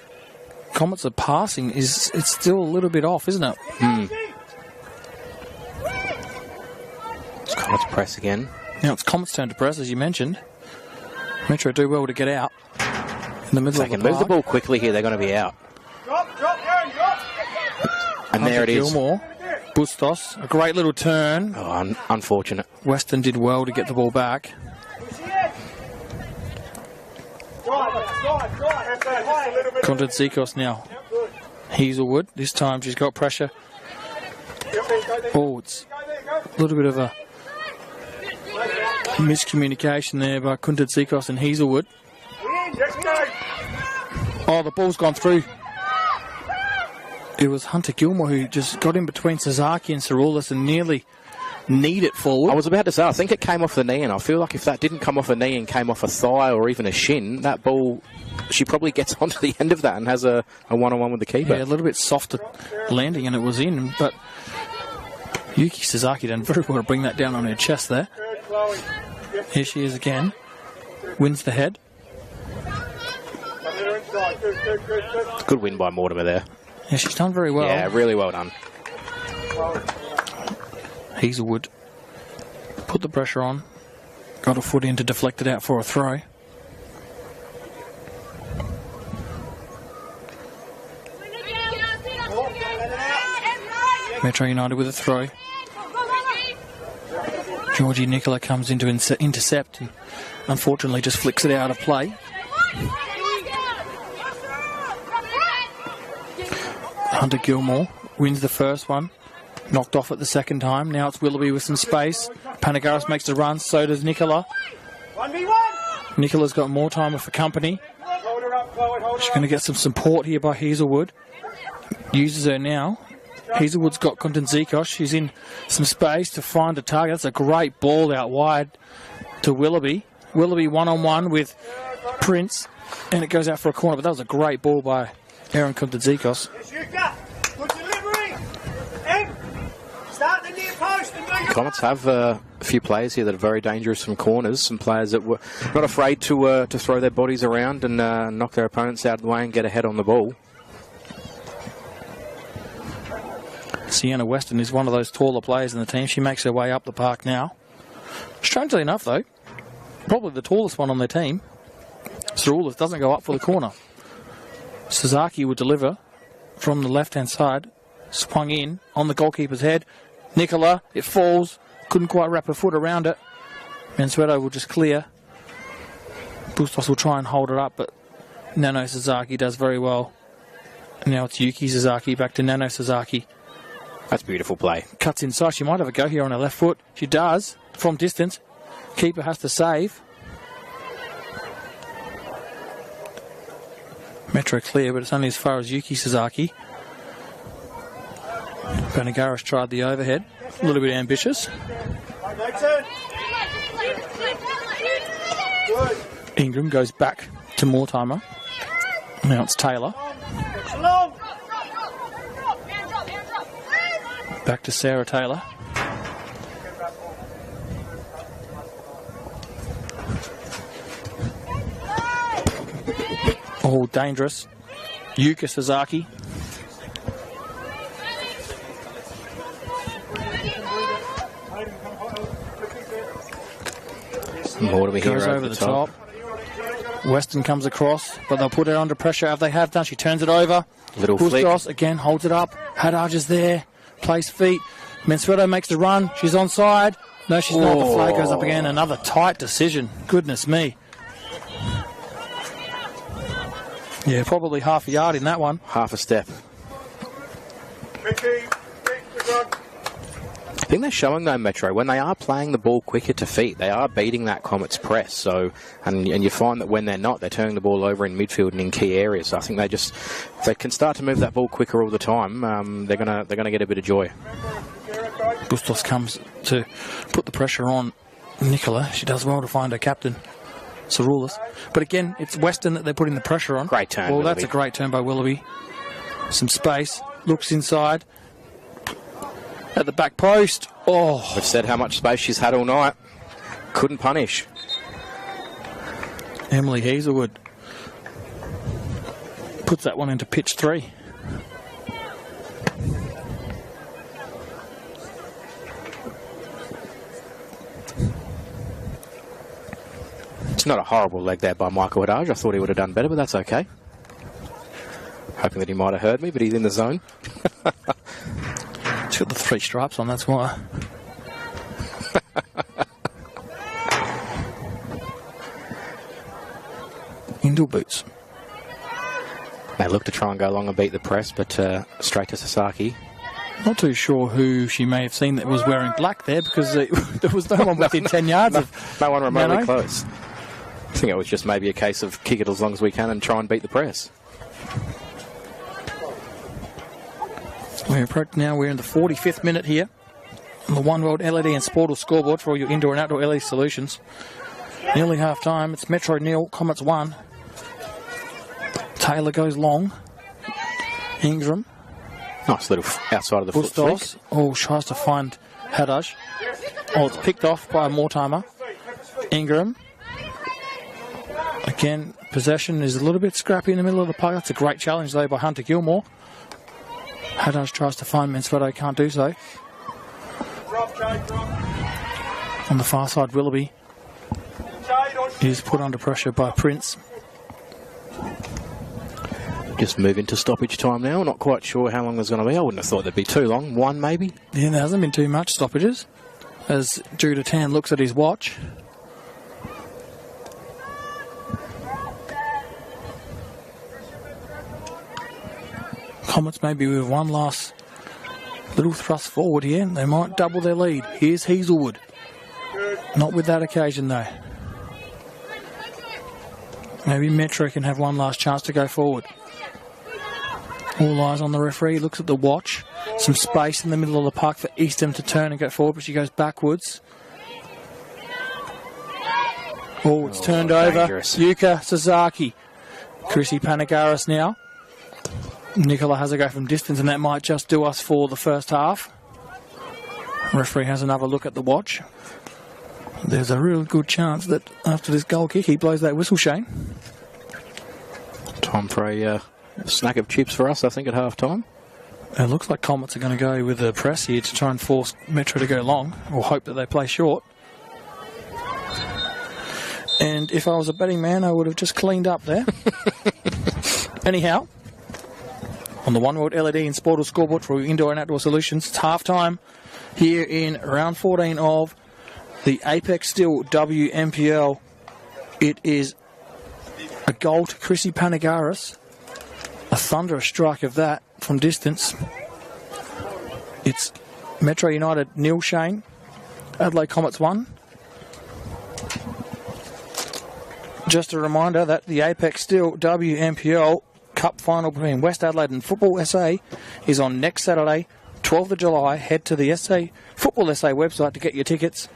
Comets are passing. It's still a little bit off, isn't it? It's Comets press again. Now it's Comets' turn to press, as you mentioned. Metro do well to get out in the middle of the park. If they can move the ball quickly here, they're going to be out. And Hunter there it is. Gilmore, Bustos, a great little turn. Oh, unfortunate. Weston did well to get the ball back. Konstantzikos now. Hazelwood, this time she's got pressure. Oh, it's a little bit of a miscommunication there by Konstantzikos and Hazelwood. Oh, the ball's gone through. It was Hunter Gilmore who just got in between Sasaki and Saroulis and nearly kneed it forward. I was about to say, I think it came off the knee, and I feel like if that didn't come off a knee and came off a thigh or even a shin, that ball, she probably gets onto the end of that and has a one-on-one with the keeper. Yeah, a little bit softer landing and it was in, but Yuki Sasaki done very well to bring that down on her chest there. Here she is again. Wins the head. Good win by Mortimer there. Yeah, she's done very well. Yeah, really well done. Hazelwood put the pressure on. Got a foot in to deflect it out for a throw. Metro United with a throw. Georgie Nicola comes in to intercept and unfortunately just flicks it out of play. Hunter Gilmore wins the first one. Knocked off at the second time. Now it's Willoughby with some space. Panagaris makes the run, so does Nicola. 1v1. Nicola's got more time for company. She's going to get some support here by Hazelwood. Uses her now. Hazelwood's got Konstantzikos. She's in some space to find a target. That's a great ball out wide to Willoughby. Willoughby one-on-one with Prince, and it goes out for a corner, but that was a great ball by Aaron Konstantzikos. Comets have a few players here that are very dangerous from corners. Some players that were not afraid to throw their bodies around and knock their opponents out of the way and get ahead on the ball. Sienna Weston is one of those taller players in the team. She makes her way up the park now. Strangely enough, though, probably the tallest one on their team. Saroulis doesn't go up for the corner. Sasaki would deliver from the left-hand side. Swung in on the goalkeeper's head. Nicola, it falls. Couldn't quite wrap her foot around it. Mansueto will just clear. Bustos will try and hold it up, but Nano Sasaki does very well. Now it's Yuki Sasaki back to Nano Sasaki. That's beautiful play. Cuts inside. She might have a go here on her left foot. She does from distance. Keeper has to save. Metro clear, but it's only as far as Yuki Sasaki. Panagaris tried the overhead. A little bit ambitious. Ingram goes back to Mortimer. Now it's Taylor. Back to Sarah Taylor. Oh, dangerous. Yuka Sasaki. More to be here Goes over the top. Weston comes across, but they'll put her under pressure as they have done. She turns it over. Little flick. Bustos again holds it up. Haddad is there. Place feet. Mansueto makes the run. She's onside. No, she's not. The flag goes up again. Another tight decision. Goodness me. Yeah, probably half a yard in that one. Half a step. I think they're showing, though, Metro, when they are playing the ball quicker to feet, they are beating that Comets press. So, and you find that when they're not, they're turning the ball over in midfield and in key areas. So I think if they can start to move that ball quicker all the time, they're gonna get a bit of joy. Bustos comes to put the pressure on Nicola. She does well to find her captain, Saroulis. But again, it's Weston that they're putting the pressure on. Great turn, Well, Willoughby. That's a great turn by Willoughby. Some space. Looks inside. At the back post. Oh. We've said how much space she's had all night. Couldn't punish. Emily Hazelwood puts that one into pitch 3. It's not a horrible leg there by Michael Haddad. I thought he would have done better, but that's okay. Hoping that he might have heard me, but he's in the zone. He's got the 3 stripes on, that's why. Indoor boots. They look to try and go along and beat the press, but straight to Sasaki. Not too sure who she may have seen that was wearing black there, because there was no one within 10 yards of no one remotely Nano. close. I think it was just maybe a case of kick it as long as we can and try and beat the press. We're in the 45th minute here on the One World LED and Sportal scoreboard for all your indoor and outdoor LED solutions. Nearly half time. It's Metro 0, Comets 1. Taylor goes long. Ingram. Nice little outside of the foot flick. Bustos. Oh, tries to find Haddad. Oh, it's picked off by Mortimer. Ingram. Again, possession is a little bit scrappy in the middle of the park. That's a great challenge, though, by Hunter Gilmore. Haddad tries to find Mansueto, can't do so. On the far side, Willoughby is put under pressure by Prince. Just move into stoppage time now. Not quite sure how long there's going to be. I wouldn't have thought there'd be too long. 1 maybe. Yeah, there hasn't been too much stoppages. As Judah Tan looks at his watch. Comets maybe with one last little thrust forward here. They might double their lead. Here's Hazelwood. Not with that occasion, though. Maybe Metro can have one last chance to go forward. All eyes on the referee. Looks at the watch. Some space in the middle of the park for Eastham to turn and go forward, but she goes backwards. Oh, it's turned over. Dangerous. Yuka Sasaki. Chrissy Panagaris now. Nicola has a go from distance, and that might just do us for the first half. Referee has another look at the watch. There's a real good chance that after this goal kick, he blows that whistle, Shane. Time for a snack of chips for us, I think, at half time. It looks like Comets are going to go with the press here to try and force Metro to go long, or hope that they play short. And if I was a betting man, I would have just cleaned up there. Anyhow, on the One World LED and Sportal scoreboard for indoor and outdoor solutions, it's half time here in round 14 of the Apex Steel WNPL. It is a goal to Chrissy Panagaris. A thunderous strike of that from distance. It's Metro United 0 Shane. Adelaide Comets 1. Just a reminder that the Apex Steel WNPL Cup final between West Adelaide and Football SA is on next Saturday, 12th of July. Head to the Football SA website to get your tickets.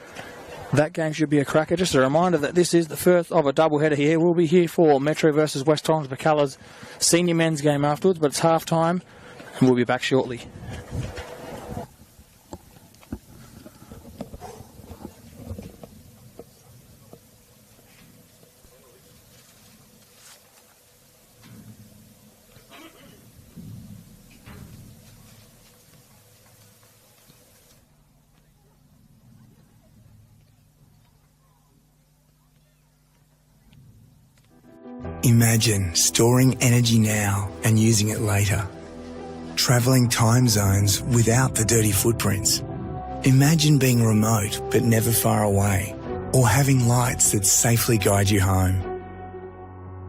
That game should be a cracker. Just a reminder that this is the first of a doubleheader here. We'll be here for Metro versus West Torrens Bacala's senior men's game afterwards, but it's half time and we'll be back shortly. Imagine storing energy now and using it later. Travelling time zones without the dirty footprints. Imagine being remote but never far away, or having lights that safely guide you home.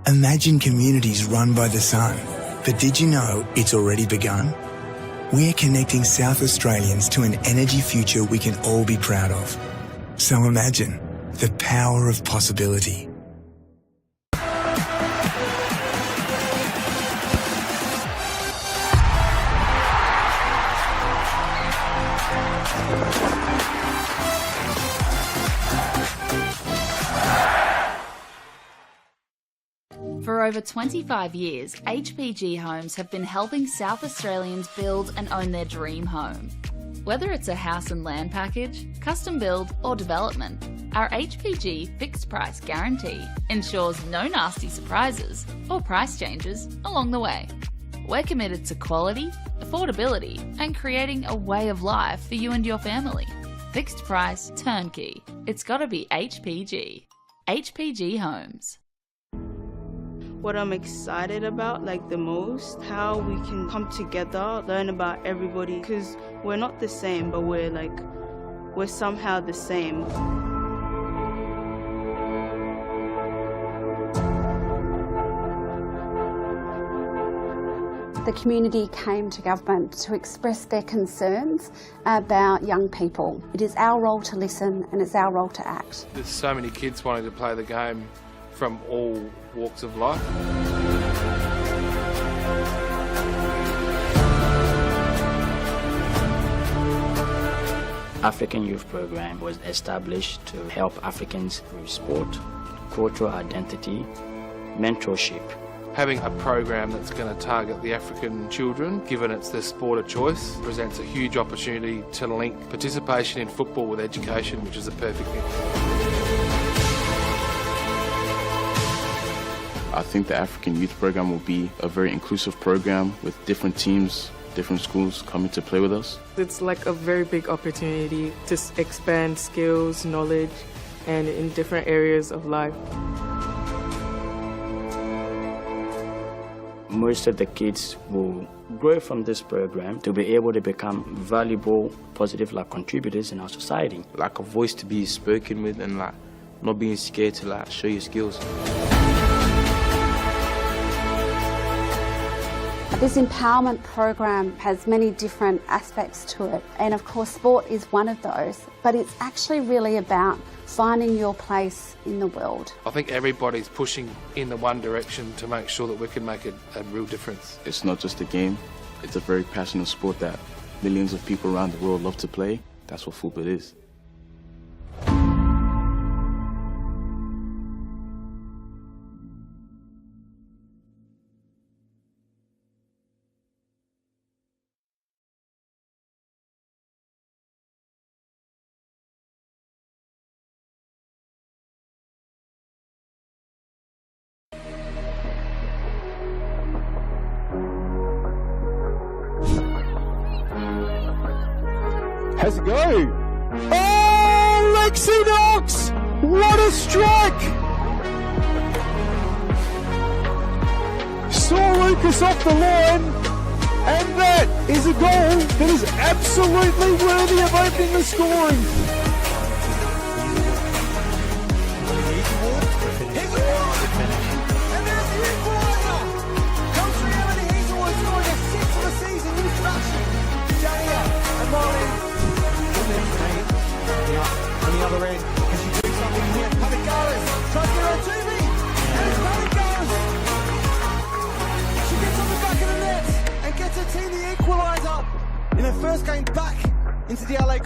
Imagine communities run by the sun, but did you know it's already begun? We're connecting South Australians to an energy future we can all be proud of. So imagine the power of possibility. For over 25 years, HPG Homes have been helping South Australians build and own their dream home. Whether it's a house and land package, custom build or development, our HPG fixed price guarantee ensures no nasty surprises or price changes along the way. We're committed to quality, affordability and creating a way of life for you and your family. Fixed price, turnkey. It's gotta be HPG. HPG Homes. What I'm excited about the most, how we can come together, learn about everybody, because we're not the same, but we're somehow the same. The community came to government to express their concerns about young people. It is our role to listen and it's our role to act. There's so many kids wanting to play the game from all walks of life. African Youth Program was established to help Africans with sport, cultural identity, mentorship. Having a program that's going to target the African children, given it's their sport of choice, presents a huge opportunity to link participation in football with education, which is a perfect thing. I think the African Youth Program will be a very inclusive program with different teams, different schools coming to play with us. It's like a very big opportunity to expand skills, knowledge, and in different areas of life. Most of the kids will grow from this program to be able to become valuable, positive contributors in our society. Like a voice to be spoken with and not being scared to show your skills. This empowerment program has many different aspects to it, and of course sport is one of those, but it's actually really about finding your place in the world. I think everybody's pushing in the one direction to make sure that we can make a real difference. It's not just a game, it's a very passionate sport that millions of people around the world love to play. That's what football is. Has a go. Oh, Lexi Knox! What a strike! Saw Lucas off the line, and that is a goal that is absolutely worthy of opening the scoring.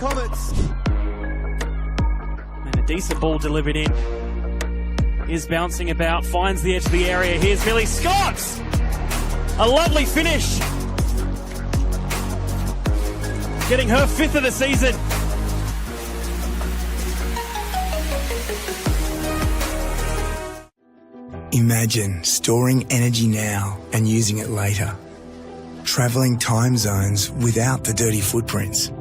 Comets. And a decent ball delivered in. Is bouncing about, finds the edge of the area. Here's Millie Scott! A lovely finish. Getting her 5th of the season. Imagine storing energy now and using it later. Travelling time zones without the dirty footprints.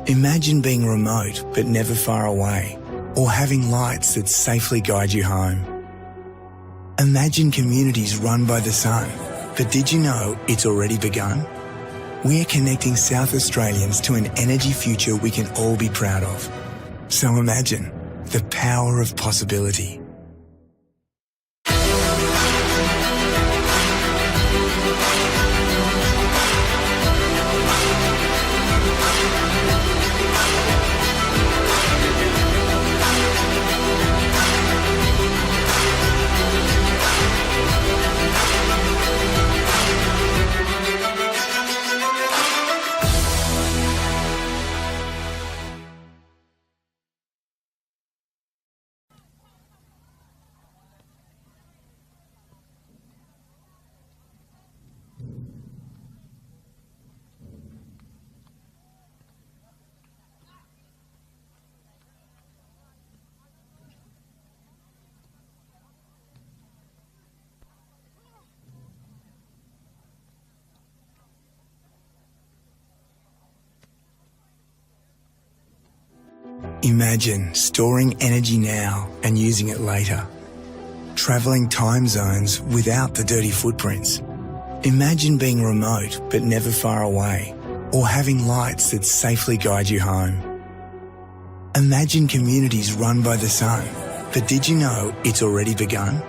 Imagine being remote but never far away, or having lights that safely guide you home. Imagine communities run by the sun, but did you know it's already begun? We're connecting South Australians to an energy future we can all be proud of. So imagine the power of possibility. Imagine storing energy now and using it later. Travelling time zones without the dirty footprints. Imagine being remote but never far away, or having lights that safely guide you home. Imagine communities run by the sun, but did you know it's already begun?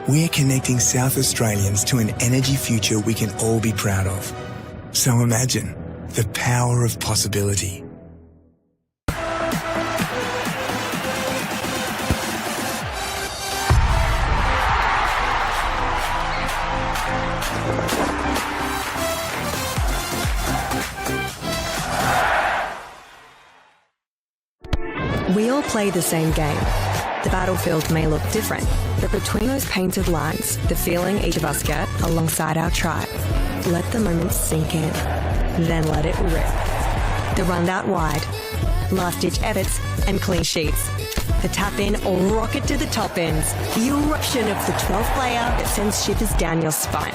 We're connecting South Australians to an energy future we can all be proud of. So imagine the power of possibility. We all play the same game. The battlefield may look different, but between those painted lines, the feeling each of us get alongside our tribe. Let the moment sink in, then let it rip. The run out wide, last-ditch efforts and clean sheets. The tap in or rocket to the top ends. The eruption of the 12th player that sends shivers down your spine.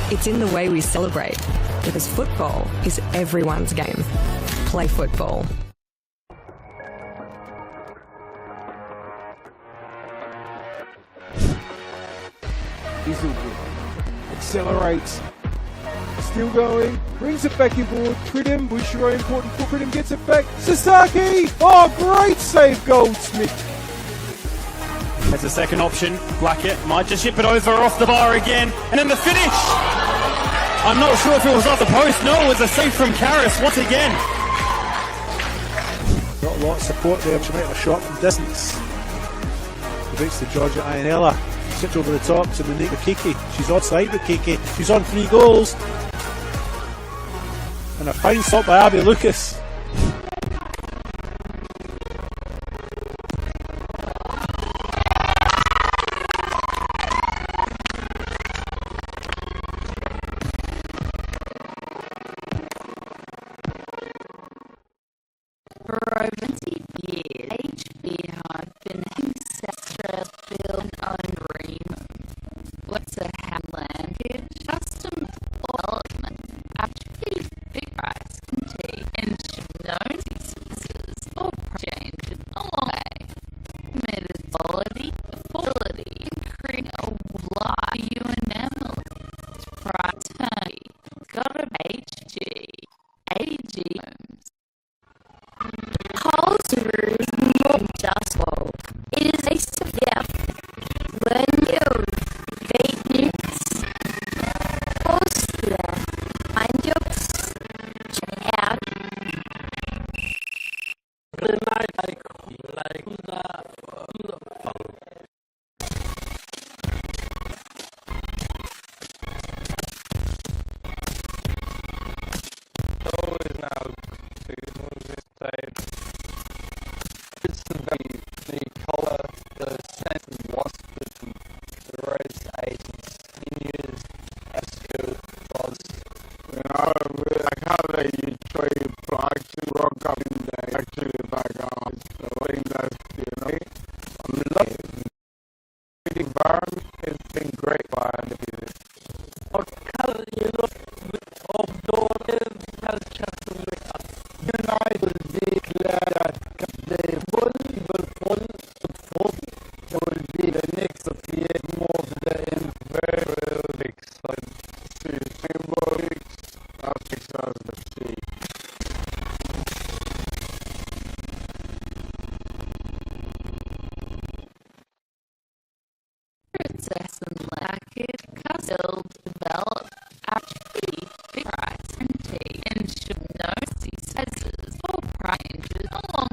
It's in the way we celebrate, because football is everyone's game. Play football. Accelerates. Still going. Brings it back inboard. Pridham. Bushiro important for Pridham. Gets it back. Sasaki. Oh, great save, Goldsmith. As a second option, Blackett might just ship it over off the bar again. And then the finish! I'm not sure if it was off the post. No, it was a save from Karras once again. Got a lot of support there. She made a shot from distance. He beats the Georgia Ianella. Sits over the top to Monique Kiki. She's offside with Kiki. She's on 3 goals. And a fine stop by Abby Lucas. For over 20 years, HB have been helping South Australia's build and own dream. What's a land custom development? HB big price guarantee and known expenses or changes along the way. Committed quality, affordability, and creating a life for you and family. It's price turnkey. Gotta be HG. AG Homes. Culture is more than just love. It is a step, learn skills, create news. been great fun to be this. United will declare that the football will be the next of the year more to the end. Very excited to see Africa's the sea. Princess and package, build, develop, RD, big price, guarantee, ensure no sizes or ranges along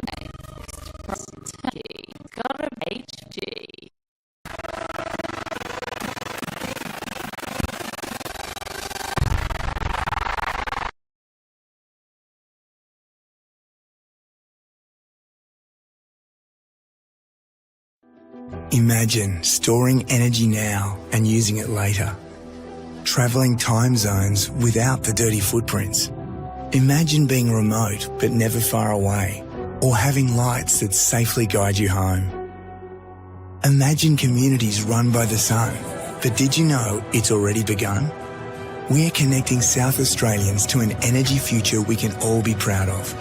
price turkey. Got a HG. Imagine storing energy now and using it later. Travelling time zones without the dirty footprints. Imagine being remote but never far away, or having lights that safely guide you home. Imagine communities run by the sun, but did you know it's already begun? We're connecting South Australians to an energy future we can all be proud of.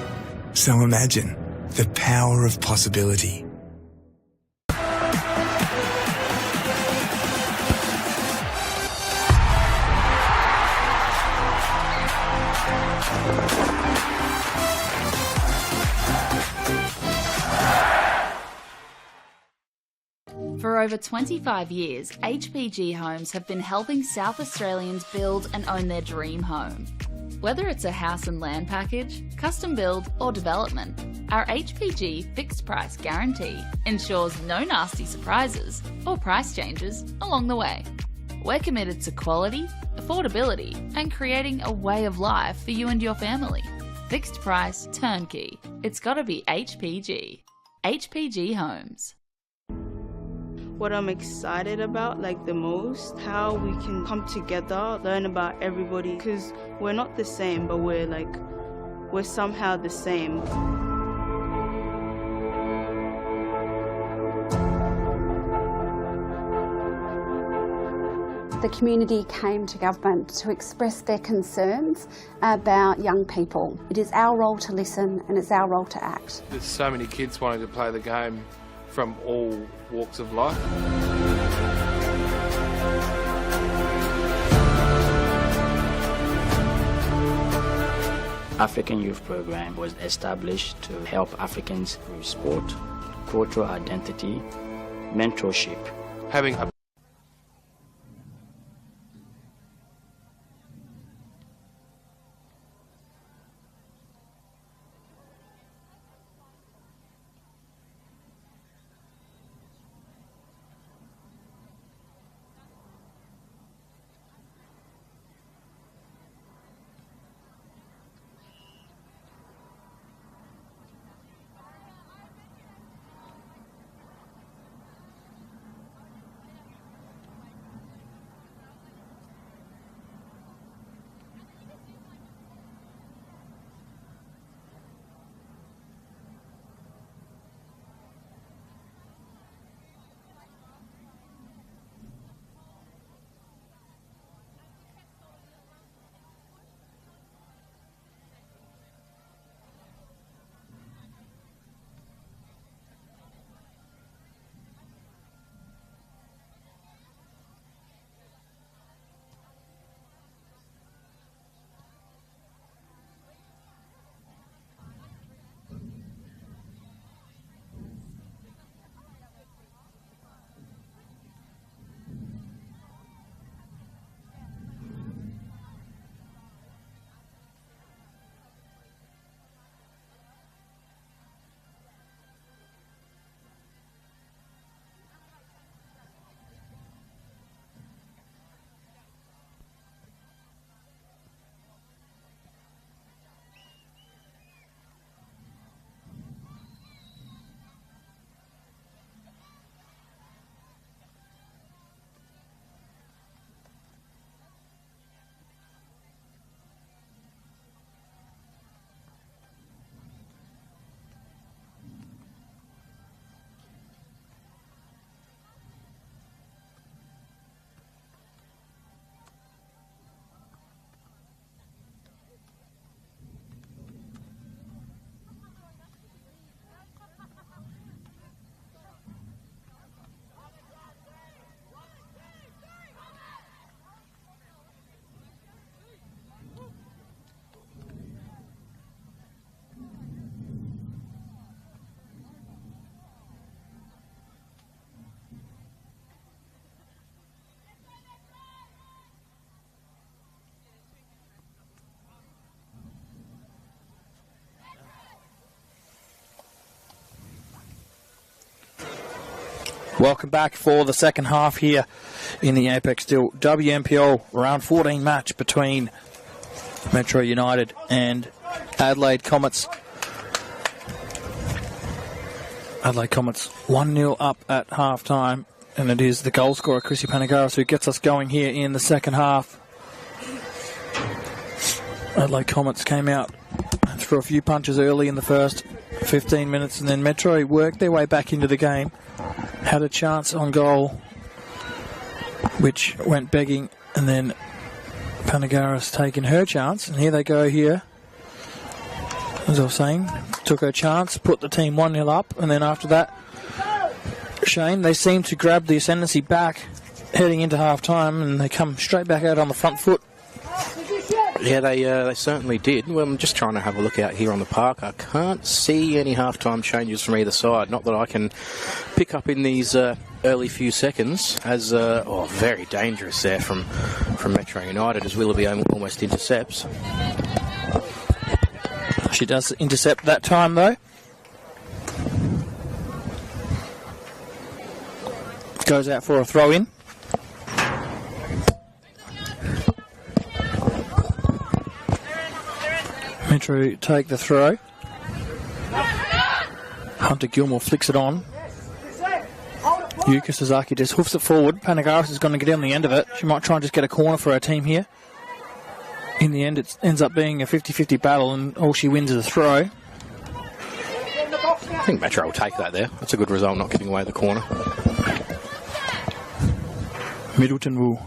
So imagine the power of possibility. For over 25 years, HPG Homes have been helping South Australians build and own their dream home. Whether it's a house and land package, custom build or development, our HPG fixed price guarantee ensures no nasty surprises or price changes along the way. We're committed to quality, affordability and creating a way of life for you and your family. Fixed price turnkey. It's gotta be HPG. HPG Homes. What I'm excited about the most, how we can come together, learn about everybody, because we're not the same, but we're somehow the same. The community came to government to express their concerns about young people. It is our role to listen and it's our role to act. There's so many kids wanting to play the game from all walks of life. African Youth Program was established to help Africans through sport, cultural identity, mentorship. Having a Welcome back for the second half here in the Apex Steel WMPL round 14 match between Metro United and Adelaide Comets. Adelaide Comets 1-0 up at half time, and it is the goal scorer Chrissy Panagaris who gets us going here in the second half. Adelaide Comets came out and threw a few punches early in the first 15 minutes, and then Metro worked their way back into the game. Had a chance on goal, which went begging, and then Panagaris taking her chance, and here they go here. As I was saying, took her chance, put the team 1-0 up, and then after that, Shane, they seem to grab the ascendancy back heading into half-time, and they come straight back out on the front foot. Yeah, they certainly did. Well, I'm just trying to have a look out here on the park. I can't see any half-time changes from either side. Not that I can pick up in these early few seconds. As very dangerous there from Metro United as Willoughby almost intercepts. She does intercept that time though. Goes out for a throw-in. Metro take the throw. Hunter Gilmore flicks it on. Yuka Sasaki just hoofs it forward. Panagaris is going to get on the end of it. She might try and just get a corner for her team here. In the end, it ends up being a 50-50 battle, and all she wins is a throw. I think Metro will take that there. That's a good result, not giving away the corner. Middleton will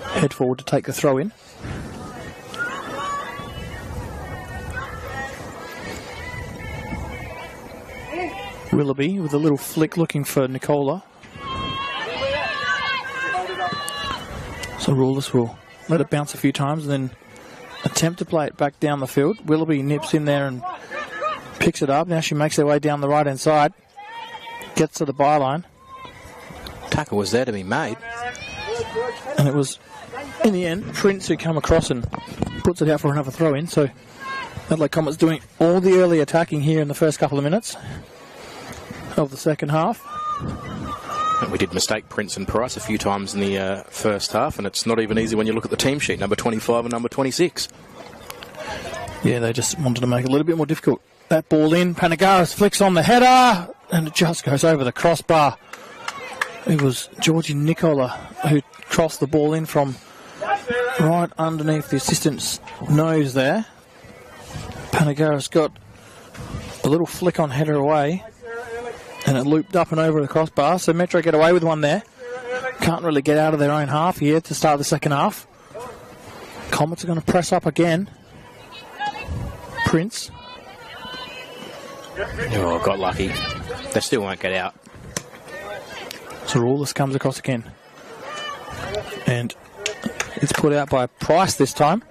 head forward to take the throw in. Willoughby with a little flick looking for Nicola. So Rulis will let it bounce a few times and then attempt to play it back down the field. Willoughby nips in there and picks it up. Now she makes her way down the right-hand side. Gets to the byline. Tackle was there to be made. And it was, in the end, Prince who come across and puts it out for another throw-in. So Adelaide Comets doing all the early attacking here in the first couple of minutes of the second half. And we did mistake Prince and Price a few times in the first half, and it's not even easy when you look at the team sheet, number 25 and number 26. Yeah, they just wanted to make it a little bit more difficult. That ball in, Panagaris flicks on the header, and it just goes over the crossbar. It was Georgie Nicola who crossed the ball in from right underneath the assistant's nose there. Panagaris got a little flick on header away, and it looped up and over the crossbar, so Metro get away with one there. Can't really get out of their own half here to start the second half. Comets are going to press up again. Prince. Oh, got lucky. They still won't get out. So Rulis comes across again. And it's put out by Price this time.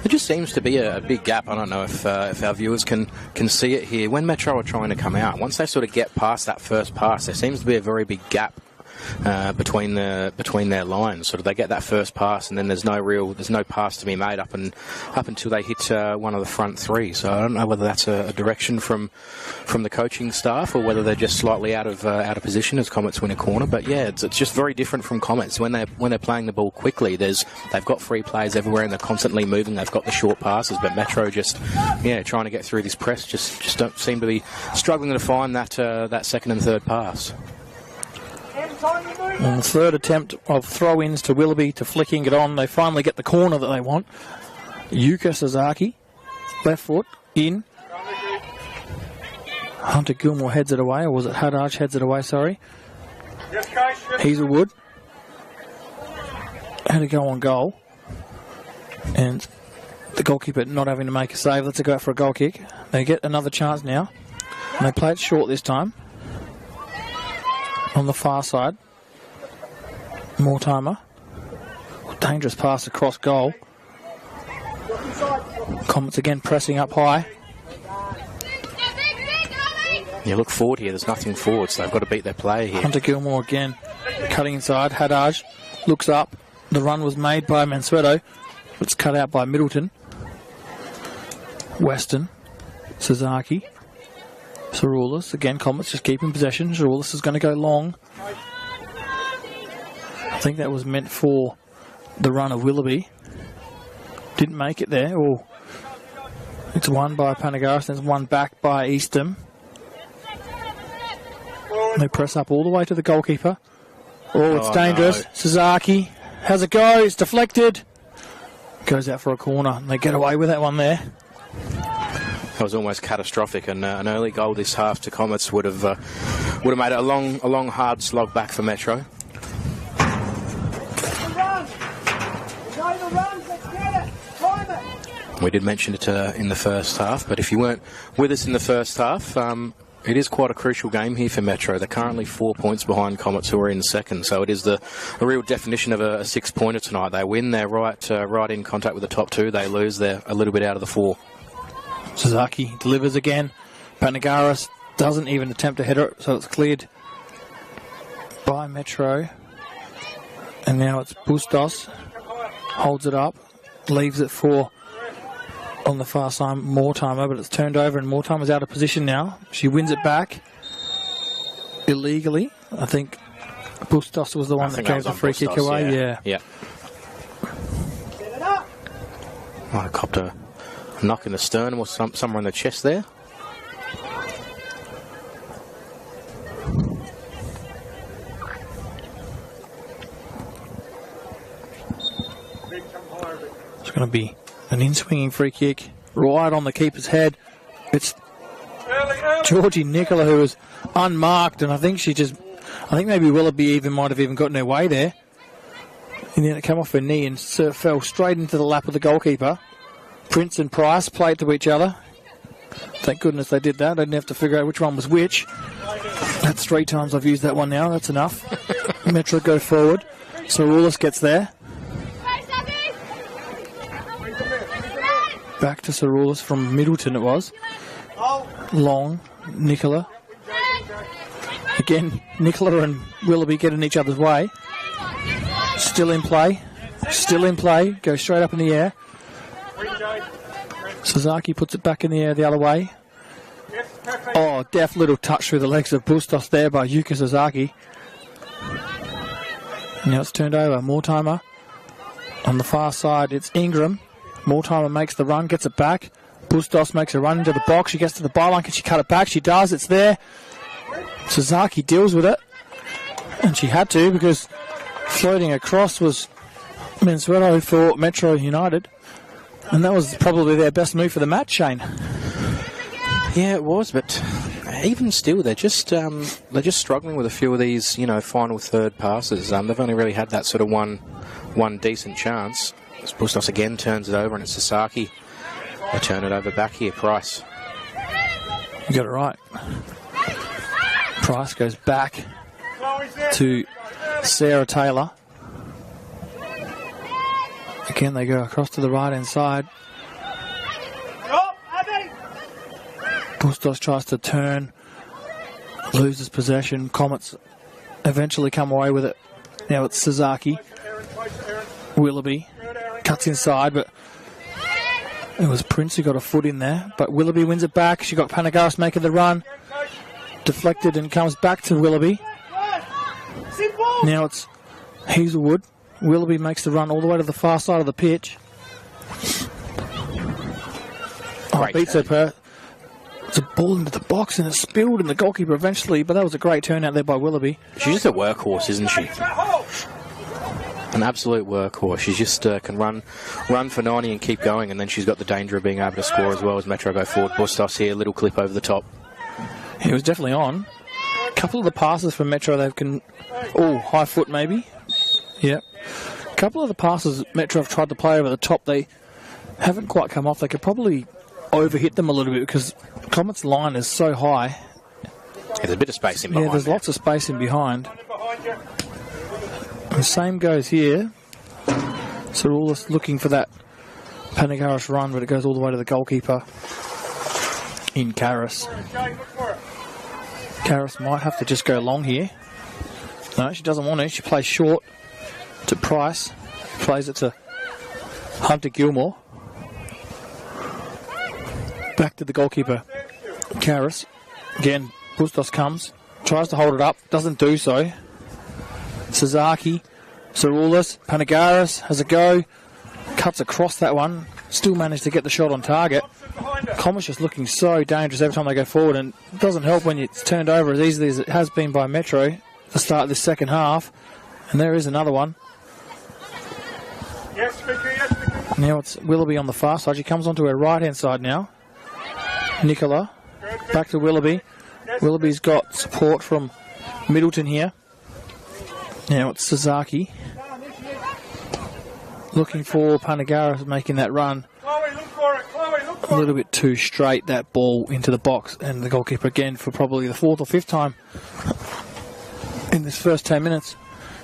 There just seems to be a big gap. I don't know if our viewers can see it here. When Metro are trying to come out, once they sort of get past that first pass, there seems to be a very big gap between their lines. Sort of they get that first pass, and then there's no pass to be made up until they hit one of the front three. So I don't know whether that's a direction from the coaching staff or whether they're just slightly out of position as Comets win a corner. But yeah, it's just very different from Comets when they're playing the ball quickly. They've got free plays everywhere and they're constantly moving. They've got the short passes, but Metro just trying to get through this press just don't seem to be struggling to find that second and third pass. And the third attempt of throw-ins to Willoughby to flicking it on. They finally get the corner that they want. Yuka Sasaki, left foot, in. Hunter Gilmore heads it away, or was it Haddad heads it away, sorry. Hazelwood had to go on goal. And the goalkeeper not having to make a save. Let's go out for a goal kick. They get another chance now. And they play it short this time. On the far side. Mortimer. Dangerous pass across goal. Comets again pressing up high. You look forward here, there's nothing forward, so they've got to beat their player here. Hunter Gilmore again. Cutting inside. Haddad looks up. The run was made by Mansueto. It's cut out by Middleton. Weston. Sasaki. Saroulis, again, Comets just keeping possession. Saroulis is going to go long. I think that was meant for the run of Willoughby. Didn't make it there. Oh, it's won by Panagaris, and it's won back by Eastham. They press up all the way to the goalkeeper. Oh, it's dangerous. No. Sasaki has a go. It's deflected. Goes out for a corner. And they get away with that one there. That was almost catastrophic, and an early goal this half to Comets would have made it a long, hard slog back for Metro. We did mention it in the first half, but if you weren't with us in the first half, it is quite a crucial game here for Metro. They're currently 4 points behind Comets, who are in second, so it is a real definition of a 6-pointer tonight. They win, they're right in contact with the top two. They lose, they're a little bit out of the 4. Sasaki delivers again. Panagaris doesn't even attempt to header it, so it's cleared by Metro. And now it's Bustos. Holds it up, leaves it for, on the far side, Mortimer, but it's turned over and Mortimer's out of position now. She wins it back illegally. I think Bustos was the one that gave the free kick away. Yeah. I copped a knock in the sternum or somewhere in the chest there. It's going to be an in-swinging free kick right on the keeper's head. It's Georgie Nicola, who was unmarked, and I think maybe Willoughby even might have even gotten her way there. And then it came off her knee and fell straight into the lap of the goalkeeper. Prince and Price played to each other. Thank goodness they did that. They didn't have to figure out which one was which. That's 3 times I've used that one now. That's enough. Metro go forward. Saroulis gets there. Back to Saroulis from Middleton it was. Long. Nicola. Again, Nicola and Willoughby get in each other's way. Still in play. Goes straight up in the air. Sasaki puts it back in the air the other way. Oh, deft little touch through the legs of Bustos there by Yuka Sasaki. Now it's turned over. Mortimer. On the far side, it's Ingram. Mortimer makes the run, gets it back. Bustos makes a run into the box. She gets to the byline. Can she cut it back? She does. It's there. Sasaki deals with it. And she had to, because floating across was Mensueto for Metro United. And that was probably their best move for the match, Shane. Yeah, it was, but even still, they're just struggling with a few of these, final third passes. They've only really had that sort of one decent chance. Bustos again turns it over, and it's Sasaki. They turn it over back here. Price. You got it right. Price goes back to Sarah Taylor. Again, they go across to the right-hand side. Bustos tries to turn, loses possession. Comets eventually come away with it. Now it's Sasaki. Willoughby cuts inside, but it was Prince who got a foot in there. But Willoughby wins it back. She got Panagaris making the run. Deflected and comes back to Willoughby. Now it's Hazelwood. Willoughby makes the run all the way to the far side of the pitch. Beats her. It's a ball into the box and it spilled in the goalkeeper eventually, but that was a great turnout there by Willoughby. She's just a workhorse, isn't she? An absolute workhorse. She just can run for 90 and keep going, and then she's got the danger of being able to score as well as Metro go forward. Bustos here, little clip over the top. He was definitely on. A couple of the passes from Metro, they can... Oh, high foot maybe. Yep. A couple of the passes Metro have tried to play over the top, they haven't quite come off. They could probably overhit them a little bit because Comets' line is so high. Yeah, there's a bit of space in behind. Yeah, there's lots of space in behind. The same goes here. So all this looking for that Panagaris run, but it goes all the way to the goalkeeper in Karras. Karras might have to just go long here. No, she doesn't want to. She plays short to Price. Plays it to Hunter Gilmore. Back to the goalkeeper, Karras. Again, Bustos comes, tries to hold it up, doesn't do so. Sasaki, Saroulis, Panagaris has a go, cuts across that one, still managed to get the shot on target. Comets just looking so dangerous every time they go forward, and it doesn't help when it's turned over as easily as it has been by Metro at the start of this second half. And there is another one. Now it's Willoughby on the far side. She comes onto her right-hand side now. Nicola, back to Willoughby. Willoughby's got support from Middleton here. Now it's Sasaki. Looking for Panagaris making that run. A little bit too straight, that ball into the box, and the goalkeeper again for probably the 4th or 5th time in this first 10 minutes.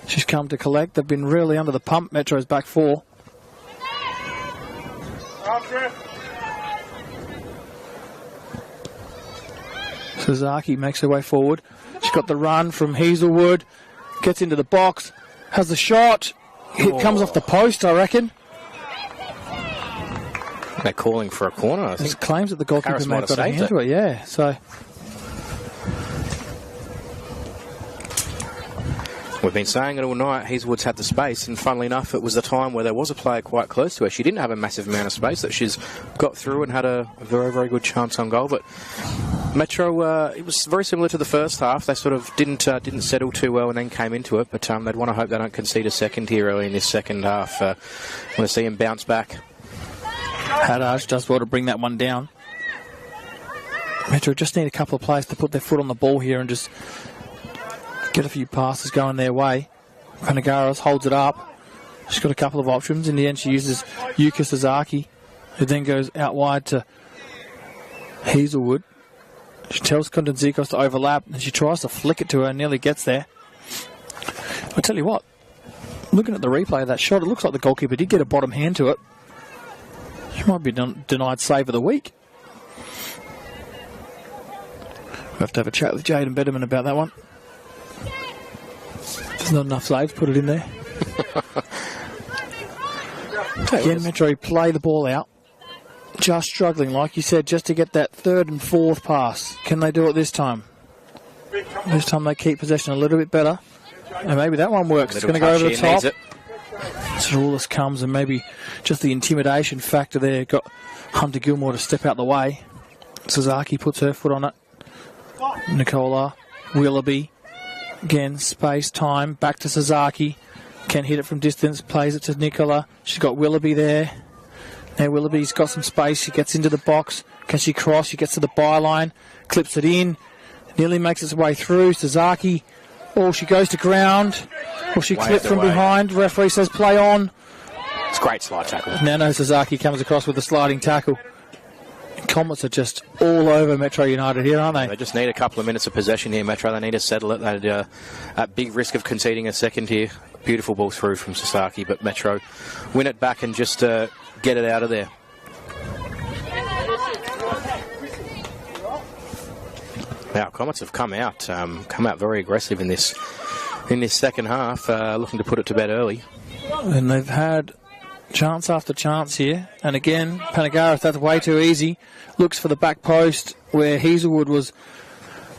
She's come to collect. They've been really under the pump, Metro's back 4. Sasaki makes her way forward. She's got the run from Hazelwood, gets into the box, has the shot. It comes off the post, I reckon. They're calling for a corner, I think. There's claims that the goalkeeper may have got a hand to it, yeah. So we've been saying it all night, Hazelwood's had the space, and funnily enough, it was the time where there was a player quite close to her. She didn't have a massive amount of space that she's got through and had a very, very good chance on goal, but Metro, it was very similar to the first half. They sort of didn't settle too well and then came into it, but they'd want to hope they don't concede a second here early in this second half. Want to see them bounce back. Haddad does well to bring that one down. Metro just need a couple of players to put their foot on the ball here and just get a few passes going their way. Panagaris holds it up. She's got a couple of options. In the end, she uses Yuka Sasaki, who then goes out wide to Hazelwood. She tells Kondanzikos to overlap, and she tries to flick it to her and nearly gets there. I tell you what, looking at the replay of that shot, it looks like the goalkeeper did get a bottom hand to it. She might be denied save of the week. We'll have to have a chat with Jaden Betterman about that one. There's not enough saves, put it in there. Again, Metro play the ball out. Just struggling, like you said, just to get that 3rd and 4th pass. Can they do it this time? This time they keep possession a little bit better. And maybe that one works. It's going to go over the top. Saroulis comes, and maybe just the intimidation factor there got Hunter Gilmore to step out the way. Sasaki puts her foot on it. Nicola, Willoughby. Again, space, time, back to Sasaki. Can hit it from distance, plays it to Nicola. She's got Willoughby there. Now Willoughby's got some space. She gets into the box. Can she cross? She gets to the byline, clips it in, nearly makes its way through. Sasaki, she goes to ground. She clipped from behind. Referee says play on. It's a great slide tackle. Nano Sasaki comes across with a sliding tackle. Comets are just all over Metro United here, aren't they? They just need a couple of minutes of possession here, Metro. They need to settle it. They're at big risk of conceding a second here. Beautiful ball through from Sasaki, but Metro win it back and just get it out of there. Now, Comets have come out very aggressive in this second half, looking to put it to bed early. And they've had chance after chance here. And again, Panagaris, that's way too easy. Looks for the back post where Hazelwood was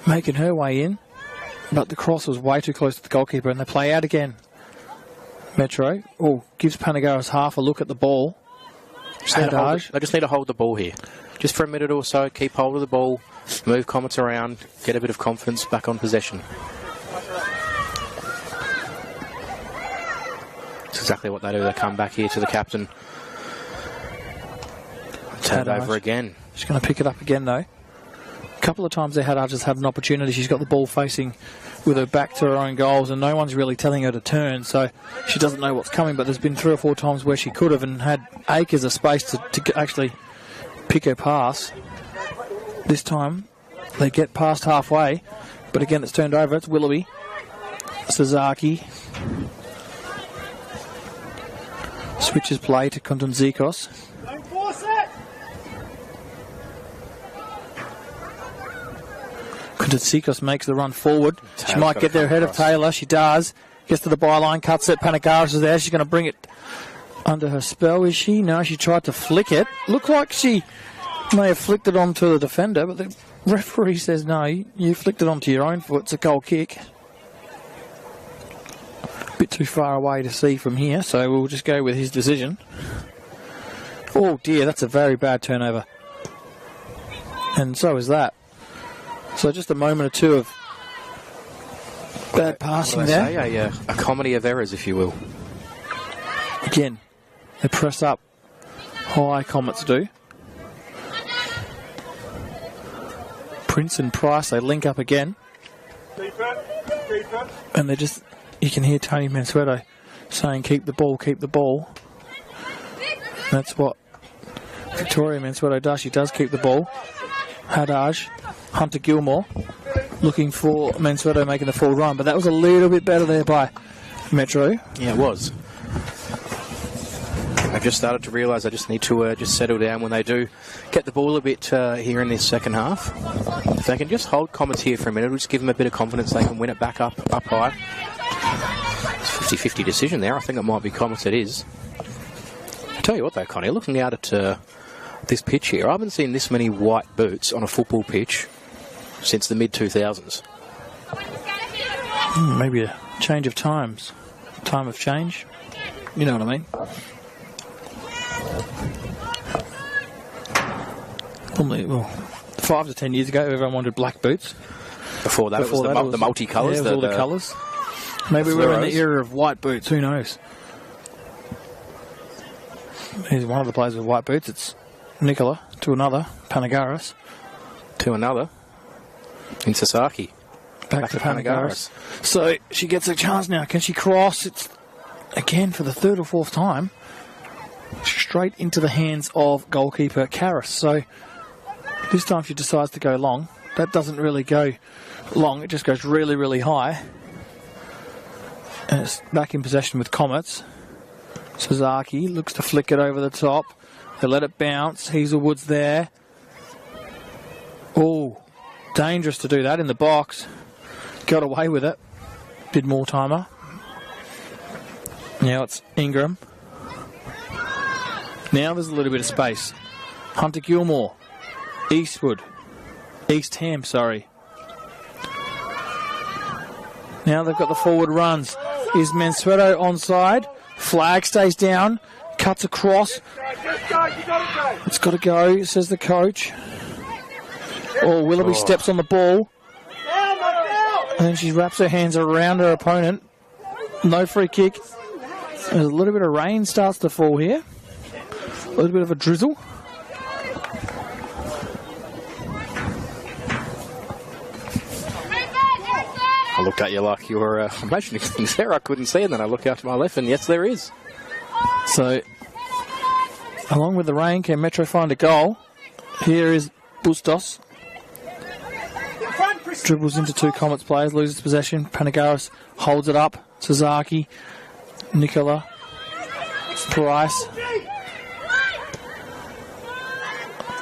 making her way in. But the cross was way too close to the goalkeeper, and they play out again. Metro gives Panagaris half a look at the ball. They just need to hold the ball here. Just for a minute or so, keep hold of the ball, move Comets around, get a bit of confidence back on possession. That's exactly what they do. They come back here to the captain. Turn it over again. She's going to pick it up again, though. A couple of times there, Haddad just had an opportunity. She's got the ball facing with her back to her own goals, and no one's really telling her to turn, so she doesn't know what's coming. But there's been 3 or 4 times where she could have and had acres of space to actually pick her pass. This time, they get past halfway, but again, it's turned over. It's Willoughby. Sasaki. Switches play to Kondanzikos. Kondanzikos makes the run forward. She might get there ahead of Taylor. She does. Gets to the byline, cuts it. Panagaris is there. She's going to bring it under her spell, is she? No, she tried to flick it. Looked like she may have flicked it onto the defender, but the Referee says no, you flicked it onto your own foot. It's a goal kick. A bit too far away to see from here, so we'll just go with his decision. Oh dear, that's a very bad turnover. And so is that. So just a moment or two of bad passing there. A comedy of errors, if you will. Again, they press up high, Comets do. Prince and Price, they link up again. And they just, you can hear Tony Mansueto saying, keep the ball, keep the ball. That's what Victoria Mansueto does. She does keep the ball. Haddad, Hunter Gilmore looking for Mansueto making the full run, but that was a little bit better there by Metro. Yeah, it was. I've just started to realise I just need to just settle down when they do get the ball a bit here in this second half. If they can just hold Comets here for a minute, we'll just give them a bit of confidence they can win it back up high. It's a 50-50 decision there. I think it might be Comets, it is. I tell you what though, Connie, looking out at this pitch here, I haven't seen this many white boots on a football pitch since the mid-2000s. Maybe a change of times. Time of change. You know what I mean? Normally, well, 5 to 10 years ago, everyone wanted black boots. Before that, it was the multicolours. Yeah, it was all the colours. Maybe we're in the era of white boots. Who knows? Here's one of the players with white boots. It's Nicola to another. Panagaris. To another. In Sasaki. Back to Panagaris. So she gets a chance now. Can she cross? It's again for the third or fourth time. Straight into the hands of goalkeeper Karras. So this time she decides to go long. That doesn't really go long. It just goes really, really high. And it's back in possession with Comets. Sasaki looks to flick it over the top. They let it bounce. Hazelwood's there. Oh, dangerous to do that in the box. Got away with it. Did more timer. Now it's Ingram. Now there's a little bit of space. Hunter Gilmore. East Ham, sorry. Now they've got the forward runs. Is Mansueto onside? Flag stays down. Cuts across. It's got to go, says the coach. Oh, Willoughby steps on the ball. And then she wraps her hands around her opponent. No free kick. There's a little bit of rain starts to fall here. A little bit of a drizzle. I looked at you like you were imagining things there. I couldn't see, and then I look out to my left, and yes, there is. So, along with the rain, can Metro find a goal? Here is Bustos. Dribbles into two Comets players, loses possession. Panagaris holds it up. Sasaki, Nicola, Price.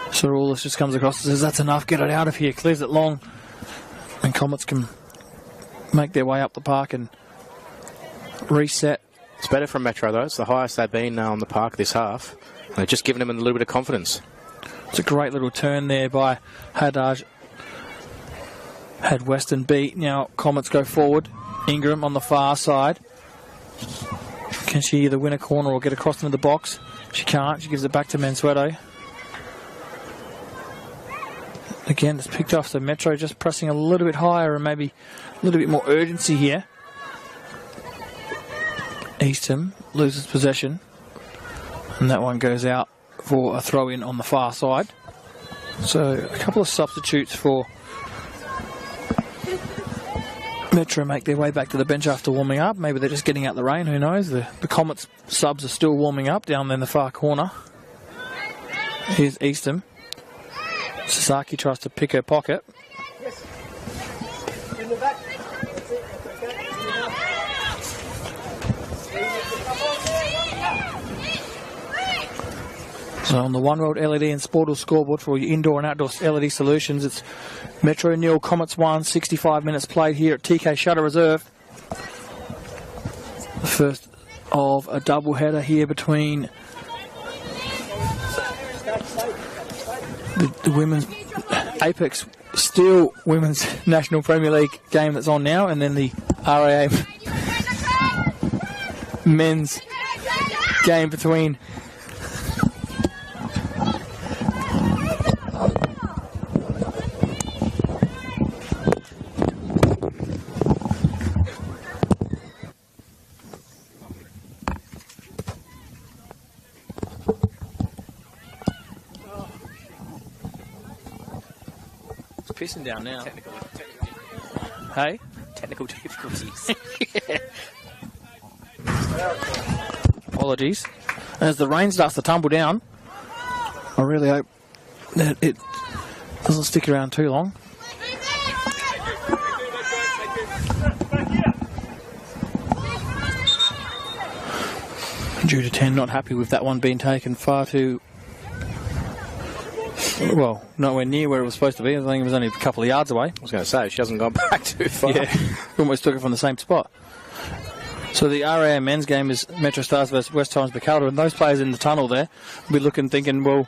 Saroulis just comes across and says, that's enough, get it out of here. Clears it long. And Comets can make their way up the park and reset. It's better from Metro, though. It's the highest they've been on the park this half. They've just given them a little bit of confidence. It's a great little turn there by Haddad. Had Western beat. Now Comets go forward. Ingram on the far side. Can she either win a corner or get across into the box? She can't. She gives it back to Mansueto. Again, it's picked off. So Metro just pressing a little bit higher and maybe a little bit more urgency here. Eastham loses possession. And that one goes out for a throw-in on the far side. So a couple of substitutes for Metro make their way back to the bench after warming up. Maybe they're just getting out the rain, who knows. The Comets subs are still warming up down there in the far corner. Here's Eastham. Sasaki tries to pick her pocket. So on the One World LED and Sportal scoreboard for your indoor and outdoor LED solutions, it's Metro 0, Comets 1, 65 minutes played here at TK Shutter Reserve. The first of a double header here between the women's Apex still Women's National Premier League game that's on now, and then the RAA men's game between pissing down now. Hey? Technical difficulties. Yeah. Apologies. As the rain starts to tumble down, I really hope that it doesn't stick around too long. Due to 10, not happy with that one being taken far too... Well, nowhere near where it was supposed to be. I think it was only a couple of yards away. I was going to say, she hasn't gone back too far. Yeah, almost took it from the same spot. So the RAA men's game is Metro Stars versus West Torrens Bacalda, and those players in the tunnel there will be looking, thinking, well,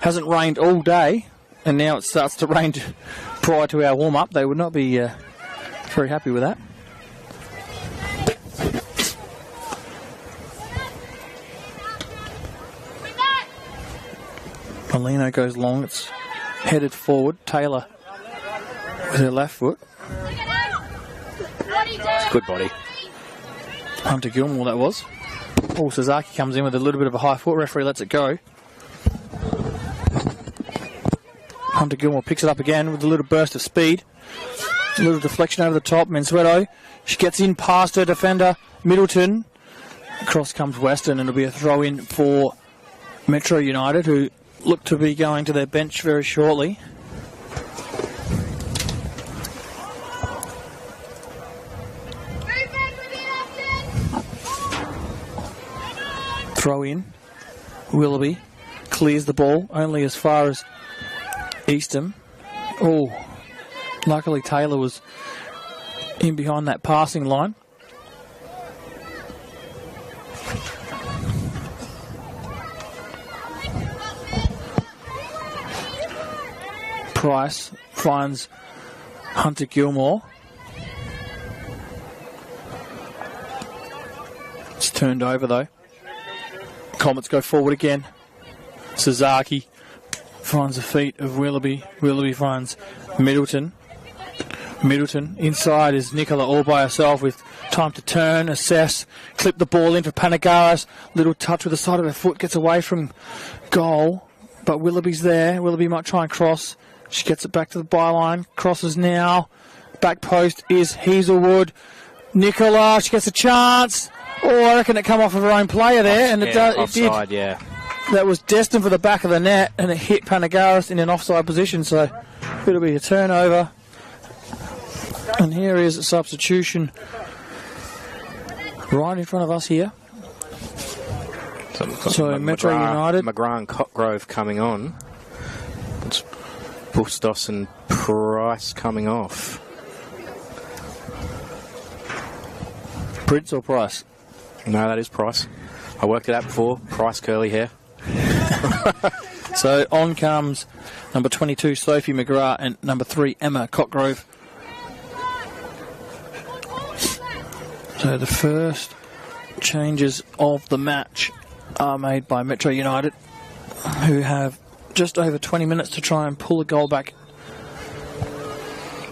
hasn't rained all day, and now it starts to rain prior to our warm-up. They would not be very happy with that. Molino goes long, it's headed forward. Taylor with her left foot. It's a good body. Hunter Gilmore, that was. Paul Sasaki comes in with a little bit of a high foot. Referee lets it go. Hunter Gilmore picks it up again with a little burst of speed. A little deflection over the top. Mensueto, she gets in past her defender, Middleton. Across comes Western, and it'll be a throw-in for Metro United, who look to be going to their bench very shortly. Throw in. Willoughby clears the ball only as far as Eastham. Oh, luckily Taylor was in behind that passing line. Price finds Hunter Gilmore. It's turned over though. Comets go forward again. Sasaki finds the feet of Willoughby. Willoughby finds Middleton. Middleton inside is Nicola all by herself with time to turn, assess, clip the ball in for Panagaris. Little touch with the side of her foot, gets away from goal, but Willoughby's there. Willoughby might try and cross. She gets it back to the byline, crosses now. Back post is Hazelwood. Nicola, she gets a chance. Oh, I reckon it come off of her own player there, and Offside, it did. yeah. That was destined for the back of the net, and it hit Panagaris in an offside position, so it'll be a turnover. And here is a substitution right in front of us here. So Metro United. McGrath and Cotgrove coming on. It's Bustos and Price coming off. Prince or Price? No, that is Price. I worked it out before. Price, curly hair. So on comes number 22, Sophie McGrath, and number 3, Emma Cotgrove. So the first changes of the match are made by Metro United, who have just over 20 minutes to try and pull a goal back.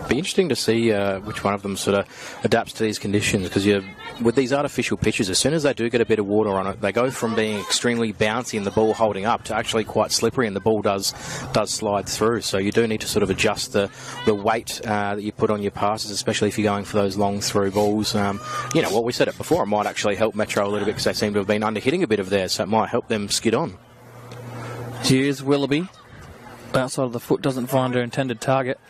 Be interesting to see which one of them sort of adapts to these conditions, because with these artificial pitches, as soon as they do get a bit of water on it, they go from being extremely bouncy and the ball holding up to actually quite slippery, and the ball does slide through. So you do need to sort of adjust the weight that you put on your passes, especially if you're going for those long through balls. You know what, we said it before, it might actually help Metro a little bit because they seem to have been under hitting a bit of theirs, so it might help them skid on. Here's Willoughby. Outside of the foot, doesn't find her intended target.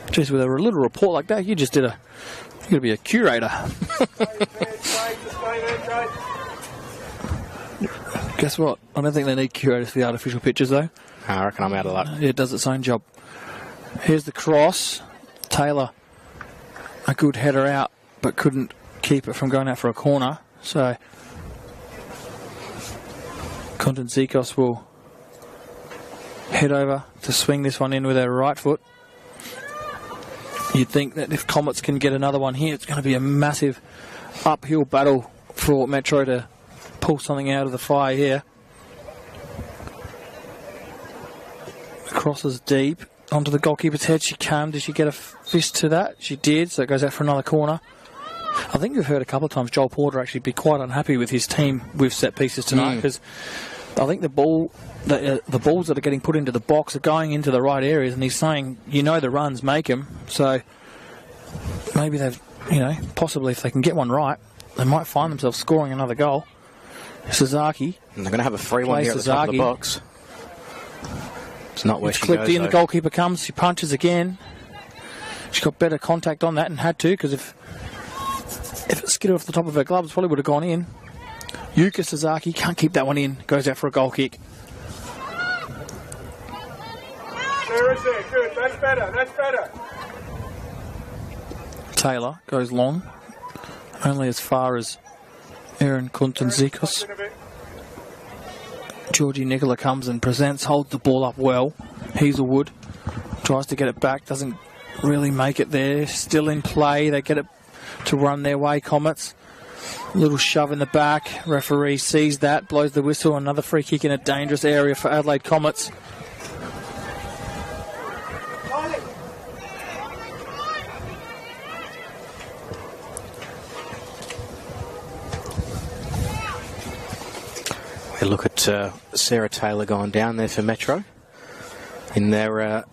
Jeez, with a little report like that, you're going to be a curator. Guess what? I don't think they need curators for the artificial pitches, though. I reckon I'm out of luck. It does its own job. Here's the cross. Taylor, a good header out, but couldn't keep it from going out for a corner. So, Konstantzikos will head over to swing this one in with her right foot. You'd think that if Comets can get another one here, it's going to be a massive uphill battle for Metro to pull something out of the fire here. Crosses deep onto the goalkeeper's head. She came. Did she get a fist to that? She did, so it goes out for another corner. I think we've heard a couple of times Joel Porter actually be quite unhappy with his team with set pieces tonight, because I think the balls that are getting put into the box are going into the right areas, and he's saying, the runs make them, so maybe they've, possibly if they can get one right, they might find themselves scoring another goal. Sasaki. And they're going to have a free one here at the top of the box. It's not where she clipped goes, in, the goalkeeper comes, she punches again. She got better contact on that and had to, because if it skidded off the top of her gloves, probably would have gone in. Yuka Sasaki can't keep that one in, goes out for a goal kick. There is it, good, that's better. Taylor goes long, only as far as Aaron Kuntanzikos. Georgie Nicola comes and presents, holds the ball up well. Hazelwood tries to get it back, doesn't really make it there. Still in play, they get it to run their way, Comets. Little shove in the back. Referee sees that, blows the whistle. Another free kick in a dangerous area for Adelaide Comets. We look at Sarah Taylor going down there for Metro in their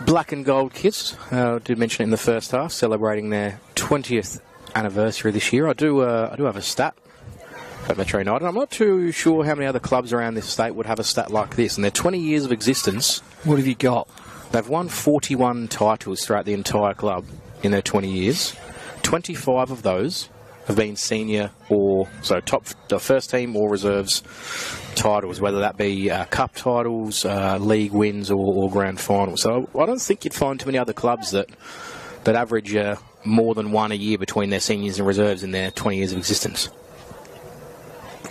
black and gold kits. I did mention it in the first half, celebrating their 20th anniversary this year. I do have a stat at Metro United. I'm not too sure how many other clubs around this state would have a stat like this. In their 20 years of existence, what have you got? They've won 41 titles throughout the entire club in their 20 years. 25 of those have been senior top the first team or reserves titles, whether that be cup titles, league wins, or grand finals. So I don't think you'd find too many other clubs that average more than one a year between their seniors and reserves in their 20 years of existence.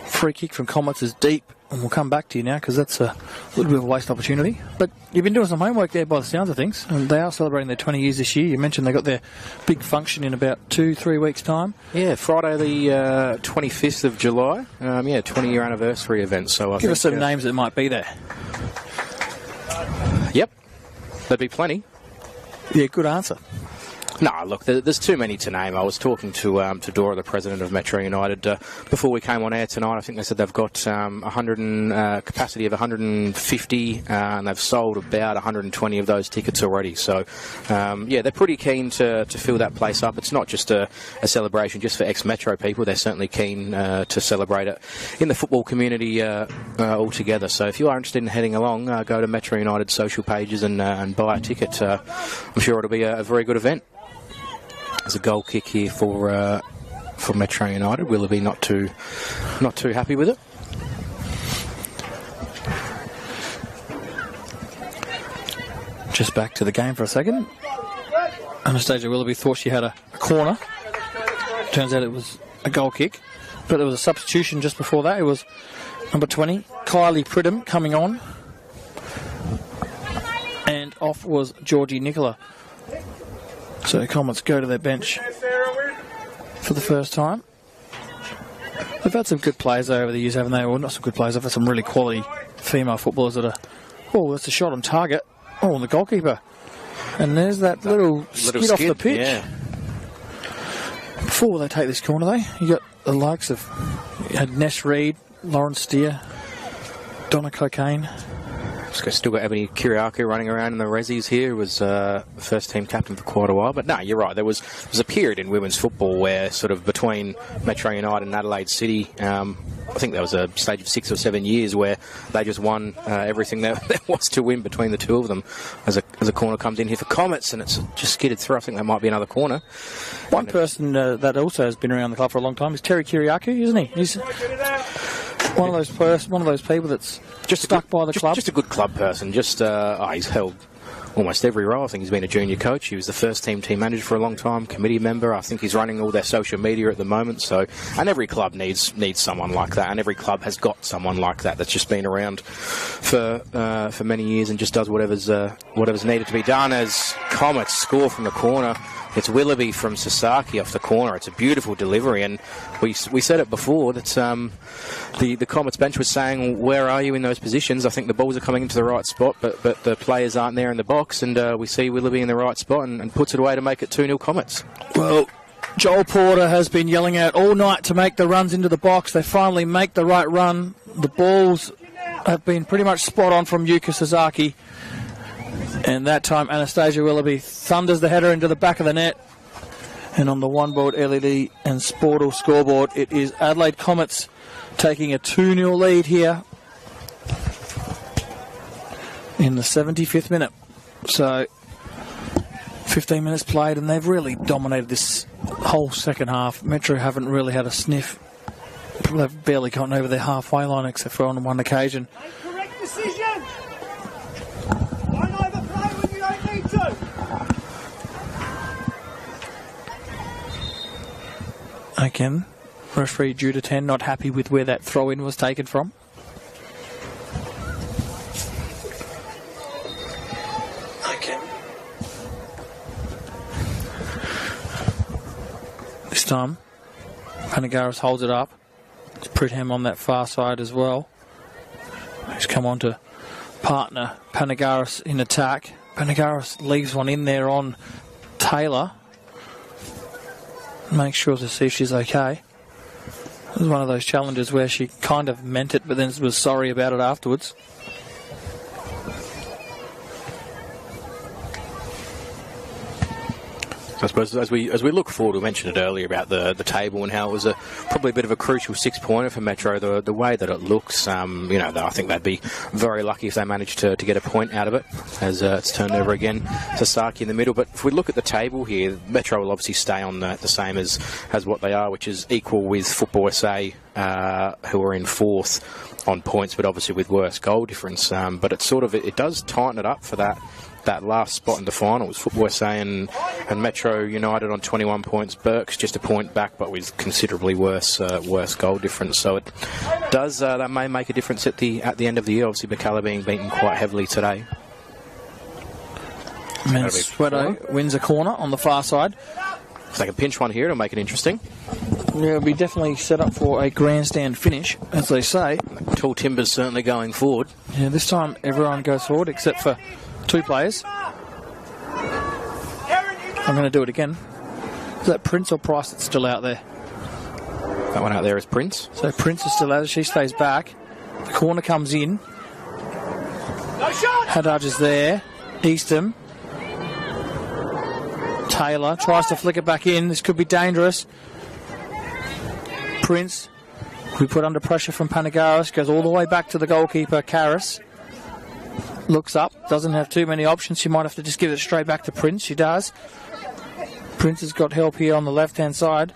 Free kick from Comets is deep, and we'll come back to you now because that's a little bit of a waste opportunity. But you've been doing some homework there by the sounds of things, and they are celebrating their 20 years this year. You mentioned they got their big function in about 2-3 weeks' time. Yeah, Friday the 25th of July. 20-year anniversary event. So Give us some names that might be there. Yep, there'd be plenty. Yeah, good answer. No, look, there's too many to name. I was talking to Dora, the president of Metro United, before we came on air tonight. I think they said they've got capacity of 150, and they've sold about 120 of those tickets already. So, they're pretty keen to fill that place up. It's not just a celebration just for ex-Metro people. They're certainly keen to celebrate it in the football community altogether. So if you are interested in heading along, go to Metro United's social pages and buy a ticket. I'm sure it'll be a very good event. There's a goal kick here for Metro United. Willoughby not too happy with it. Just back to the game for a second. Anastasia Willoughby thought she had a corner. Turns out it was a goal kick, but there was a substitution just before that. It was number 20, Kylie Pridham, coming on, and off was Georgie Nicola. So Comets go to their bench for the first time. They've had some good players over the years, haven't they? Well, not some good players. They've had some really quality female footballers that are... Oh, that's a shot on target. Oh, and the goalkeeper. And there's that little skid off the pitch. Yeah. Before they take this corner, you got the likes of... You had Ness Reid, Lauren Steer, Donna Cocaine... Still got Ebony Kiriakou running around in the Rezzies here, who was first team captain for quite a while. But no, you're right. There was a period in women's football where sort of between Metro United and Adelaide City, I think there was a stage of 6 or 7 years where they just won everything there was to win between the two of them. As a corner comes in here for Comets, and it's just skidded through. I think that might be another corner. One person that also has been around the club for a long time is Terry Kiriakou, isn't he? He's one of those people that's just stuck by the club. Just a good club person. He's held almost every role. I think he's been a junior coach. He was the first team manager for a long time, committee member. I think he's running all their social media at the moment. So, and every club needs someone like that, and every club has got someone like that that's just been around for many years and just does whatever's needed to be done. As Comets score from the corner. It's Willoughby from Sasaki off the corner. It's a beautiful delivery, and we said it before that the Comets bench was saying, where are you in those positions? I think the balls are coming into the right spot, but the players aren't there in the box, and we see Willoughby in the right spot and puts it away to make it 2-0 Comets. Well, Joel Porter has been yelling out all night to make the runs into the box. They finally make the right run. The balls have been pretty much spot on from Yuka Sasaki. And that time, Anastasia Willoughby thunders the header into the back of the net. And on the one-board LED and Sportal scoreboard, it is Adelaide Comets taking a 2-0 lead here in the 75th minute. So, 15 minutes played, and they've really dominated this whole second half. Metro haven't really had a sniff. They've barely gotten over their halfway line, except for on one occasion. Correct decision! Don't overplay when you don't need to! Again, referee due to 10, not happy with where that throw-in was taken from. Again. This time, Panagaris holds it up. It's Pridham on that far side as well. He's come on to partner Panagaris in attack. Panagaris leaves one in there on Taylor. Makes sure to see if she's okay. It was one of those challenges where she kind of meant it but then was sorry about it afterwards. I suppose as we look forward, we mentioned it earlier about the table and how it was probably a bit of a crucial 6-pointer for Metro. The way that it looks, I think they'd be very lucky if they managed to get a point out of it, as it's turned over again. Sasaki in the middle. But if we look at the table here, Metro will obviously stay on the same as what they are, which is equal with Football SA, who are in 4th on points, but obviously with worse goal difference. But it does tighten it up for that last spot in the final. It was Football SA and Metro United on 21 points. Burke's just a point back, but with considerably worse goal difference. So it does that may make a difference at the end of the year. Obviously, McCullough being beaten quite heavily today. Sweato wins a corner on the far side. If they can pinch one here, it'll make it interesting. Yeah, it'll be definitely set up for a grandstand finish, as they say. Tall Timbers certainly going forward. Yeah, this time everyone goes forward except for 2 players. I'm going to do it again. Is that Prince or Price that's still out there? That one out there is Prince. So Prince is still out. She stays back. The corner comes in. Haddad is there. Eastham. Taylor tries to flick it back in. This could be dangerous. Prince, we put under pressure from Panagaris, goes all the way back to the goalkeeper, Karras. Looks up, doesn't have too many options. She might have to just give it straight back to Prince. She does. Prince has got help here on the left-hand side,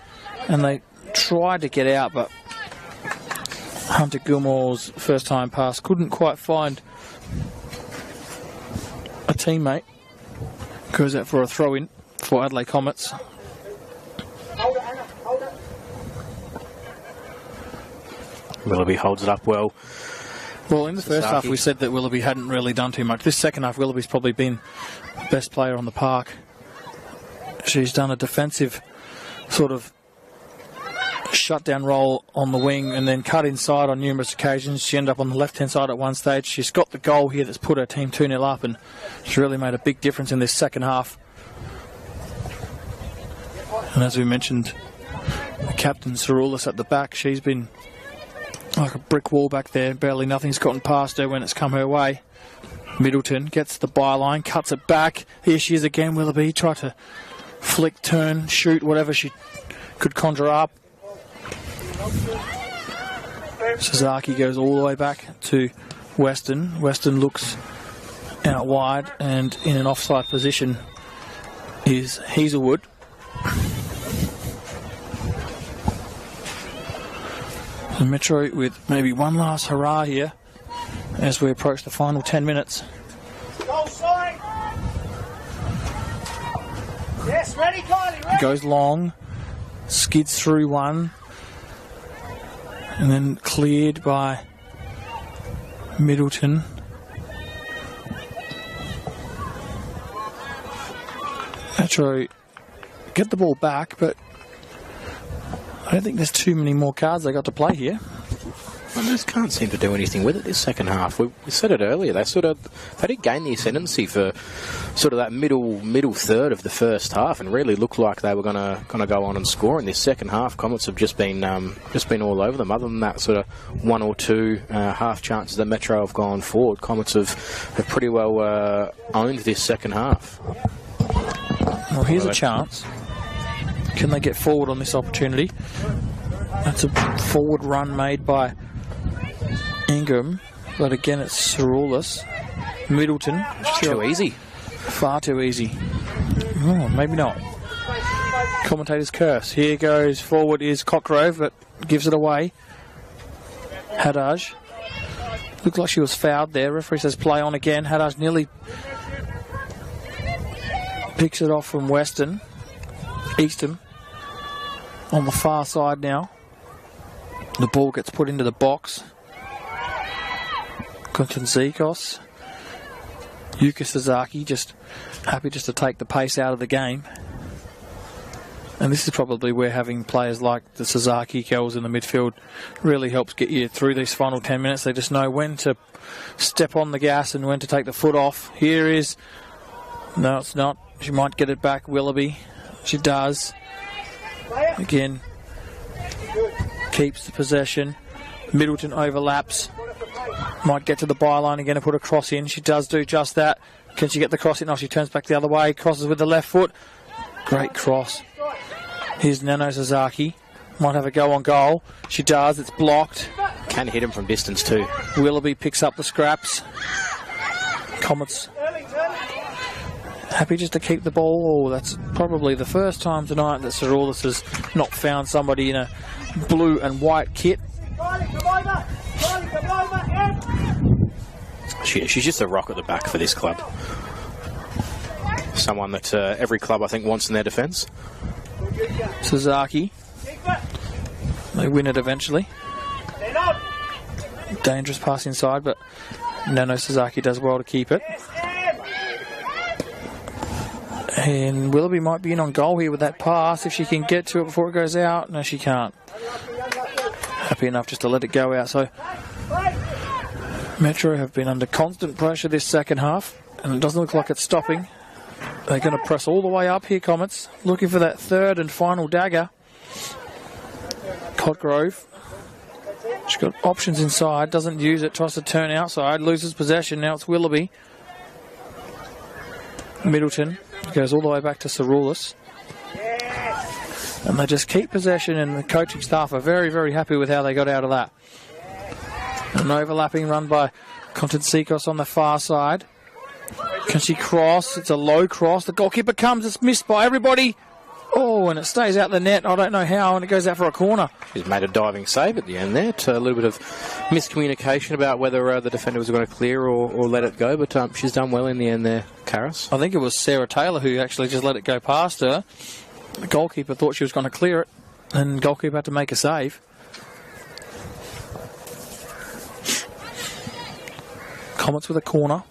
and they tried to get out, but Hunter Gilmore's first-time pass couldn't quite find a teammate. Goes out for a throw-in for Adelaide Comets. Willoughby holds it up well. Well, in the first half, we said that Willoughby hadn't really done too much. This second half, Willoughby's probably been the best player on the park. She's done a defensive sort of shutdown role on the wing and then cut inside on numerous occasions. She ended up on the left-hand side at one stage. She's got the goal here that's put her team 2-0 up, and she's really made a big difference in this second half. And as we mentioned, the captain, Cerulis, at the back, she's been like a brick wall back there. Barely nothing's gotten past her when it's come her way. Middleton gets the byline, cuts it back. Here she is again, Willoughby. Tried to flick, turn, shoot, whatever she could conjure up. Sasaki goes all the way back to Weston. Weston looks out wide, and in an offside position is Hazelwood. And Metro with maybe one last hurrah here as we approach the final 10 minutes. Goal sign! Yes, ready, Kylie, ready. Goes long, skids through one, and then cleared by Middleton. Metro get the ball back, but I don't think there's too many more cards they got to play here. Well, they just can't seem to do anything with it this second half. We said it earlier. They did gain the ascendancy for sort of that middle third of the first half, and really looked like they were going to go on and score in this second half. Comets have just been all over them. Other than that sort of one or two half chances that Metro have gone forward, Comets have pretty well owned this second half. Well, here's a chance. Can they get forward on this opportunity? That's a forward run made by Ingram, but again it's Saroulis. Middleton. Too easy. Far too easy. Oh, maybe not. Commentator's curse. Here goes forward is Cotgrove, but gives it away. Haddad. Looked like she was fouled there. Referee says play on again. Haddad nearly picks it off from Easton on the far side now. The ball gets put into the box. Konstantzikos. Yuka Sasaki just happy just to take the pace out of the game. And this is probably where having players like the Sasaki girls in the midfield really helps get you through these final 10 minutes. They just know when to step on the gas and when to take the foot off. Here is... No, it's not. She might get it back, Willoughby. She does. Again, keeps the possession. Middleton overlaps. Might get to the byline again and put a cross in. She does do just that. Can she get the cross in? No, she turns back the other way. Crosses with the left foot. Great cross. Here's Nano Sasaki. Might have a go on goal. She does. It's blocked. Can hit him from distance too. Willoughby picks up the scraps. Comets happy just to keep the ball. Oh, that's probably the first time tonight that Saroulis has not found somebody in a blue and white kit. She's just a rock at the back for this club. Someone that every club, I think, wants in their defence. Sasaki. They win it eventually. Dangerous pass inside, but Nano Sasaki does well to keep it. And Willoughby might be in on goal here with that pass if she can get to it before it goes out. No, she can't. Happy enough just to let it go out. So Metro have been under constant pressure this second half, and it doesn't look like it's stopping. They're going to press all the way up here, Comets, looking for that third and final dagger. Cotgrove. She's got options inside, doesn't use it, tries to turn outside, loses possession. Now it's Willoughby. Middleton goes all the way back to Saroulis. And they just keep possession, and the coaching staff are very, very happy with how they got out of that. An overlapping run by Konstantzikos on the far side. Can she cross? It's a low cross. The goalkeeper comes. It's missed by everybody. Oh, and it stays out the net. I don't know how, and it goes out for a corner. She's made a diving save at the end there. A little bit of miscommunication about whether the defender was going to clear or let it go, but she's done well in the end there, Karis. I think it was Sarah Taylor who actually just let it go past her. The goalkeeper thought she was going to clear it, and the goalkeeper had to make a save. Comets with a corner.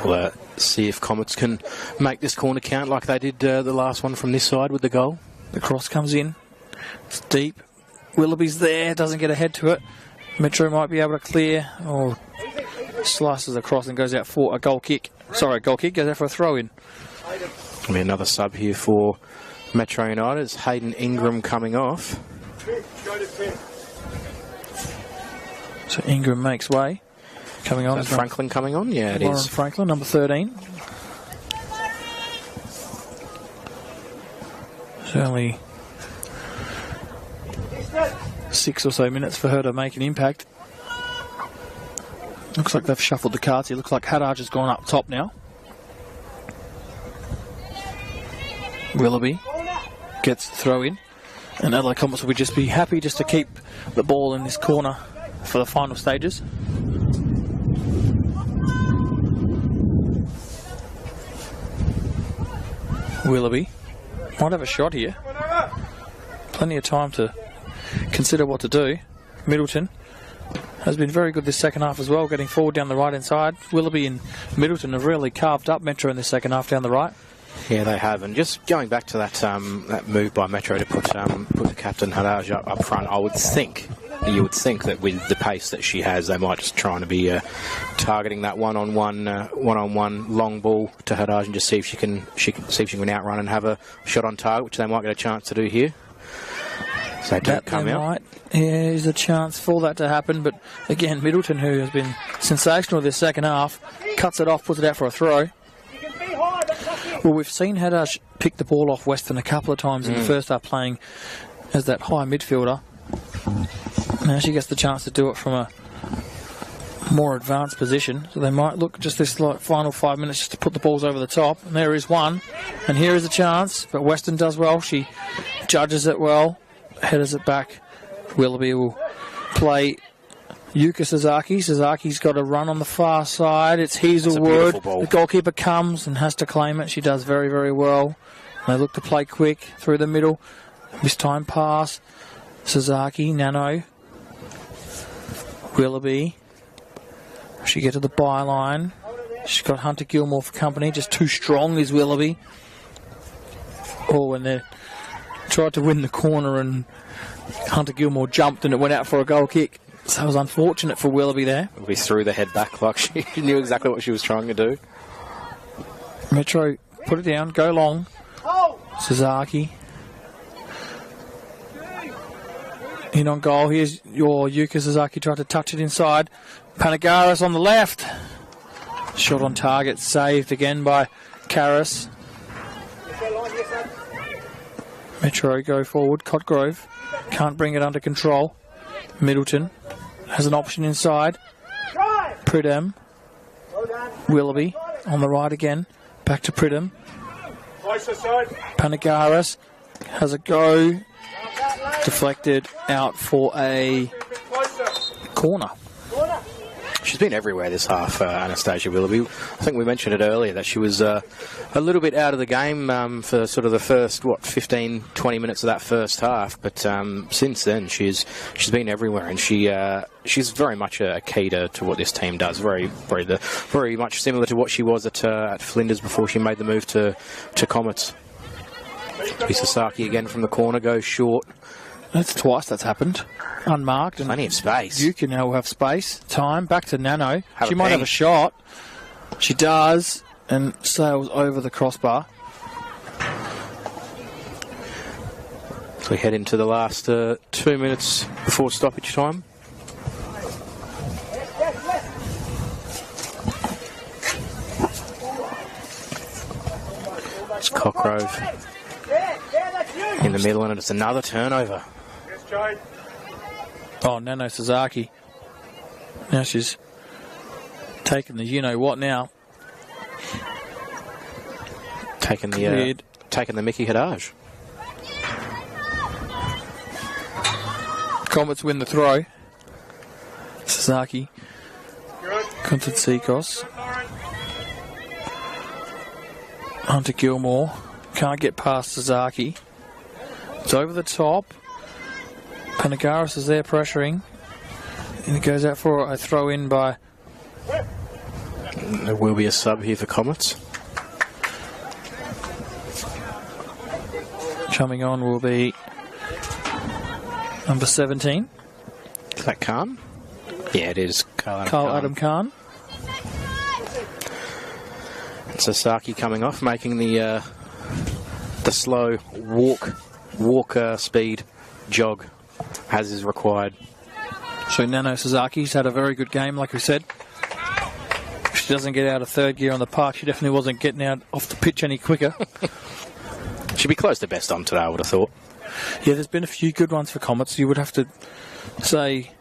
We'll see if Comets can make this corner count like they did the last one from this side with the goal. The cross comes in. It's deep. Willoughby's there. Doesn't get ahead to it. Metro might be able to clear. Or slices across and goes out for a goal kick. Sorry, a goal kick. Goes out for a throw-in. There'll be another sub here for Metro United. It's Hayden Ingram coming off. So Ingram makes way. Coming on. Is that Franklin coming on? Yeah, it is. Lauren Franklin, number 13. Certainly 6 or so minutes for her to make an impact. Looks like they've shuffled the cards here. Looks like Haddad has gone up top now. Willoughby gets the throw in. And Adelaide Comets will just be happy just to keep the ball in this corner for the final stages. Willoughby might have a shot here. Plenty of time to consider what to do. Middleton has been very good this second half as well, getting forward down the right-hand side. Willoughby and Middleton have really carved up Metro in the second half down the right. Yeah, they have. And just going back to that move by Metro to put the captain Hadaj up front, you would think that with the pace that she has, they might just try to be targeting that one-on-one long ball to Hadaj and just see if she can outrun and have a shot on target, which they might get a chance to do here. So they don't come out. Yeah, there's a chance for that to happen, but again, Middleton, who has been sensational this second half, cuts it off, puts it out for a throw. Well, we've seen Hadaj pick the ball off Western a couple of times in the first half, playing as that high midfielder. Now she gets the chance to do it from a more advanced position, so they might look just this final 5 minutes just to put the balls over the top. And there is one, and here is a chance, but Western does well. She judges it well, headers it back. Willoughby will play Yuka Sasaki. Sasaki's got a run on the far side. It's Hazelwood. The goalkeeper comes and has to claim it. She does very, very well. They look to play quick through the middle. This time pass. Sasaki, Nano. Willoughby. She get to the byline. She's got Hunter Gilmore for company. Just too strong is Willoughby. Oh, and they tried to win the corner and Hunter Gilmore jumped and it went out for a goal kick. So it was unfortunate for Willoughby there. We threw the head back like she knew exactly what she was trying to do. Metro, put it down, go long. Sasaki. In on goal. Here's your Yuka Sasaki, tried to touch it inside. Panagaris on the left. Shot on target, saved again by Karras. Metro go forward. Cotgrove can't bring it under control. Middleton has an option inside. Pridham. Willoughby on the right again. Back to Pridham. Panagaris has a go. Deflected out for a corner. She's been everywhere this half, Anastasia Willoughby. I think we mentioned it earlier that she was a little bit out of the game for sort of the first, 15, 20 minutes of that first half. But since then, she's been everywhere, and she's very much a key to what this team does. Very much similar to what she was at Flinders before she made the move to Comets. Sasaki again from the corner, goes short. That's twice that's happened. Unmarked. And plenty of space. You can now have space. Time. Back to Nano. She might have a shot. She does. And sails over the crossbar. So we head into the last 2 minutes before stoppage time. It's Cockrove in the middle, and it's another turnover. Oh, Nano Sasaki. Now she's taking the you-know-what now. Taking the Mickey Hadaj. Comets win the throw. Sasaki. Kontatsikos. Hunter Gilmore. Can't get past Sasaki. It's over the top. Panagaris is there pressuring. And it goes out for a throw in by... There will be a sub here for Comets. Coming on will be number 17. Is that Khan? Yeah, it is. Carl Adam Khan. Sasaki coming off, making the slow walk speed jog as is required. So Nano Sasaki's had a very good game, like we said. If she doesn't get out of third gear on the park, she definitely wasn't getting out off the pitch any quicker. She'd be close to best on today, I would have thought. Yeah, there's been a few good ones for Comets. You would have to say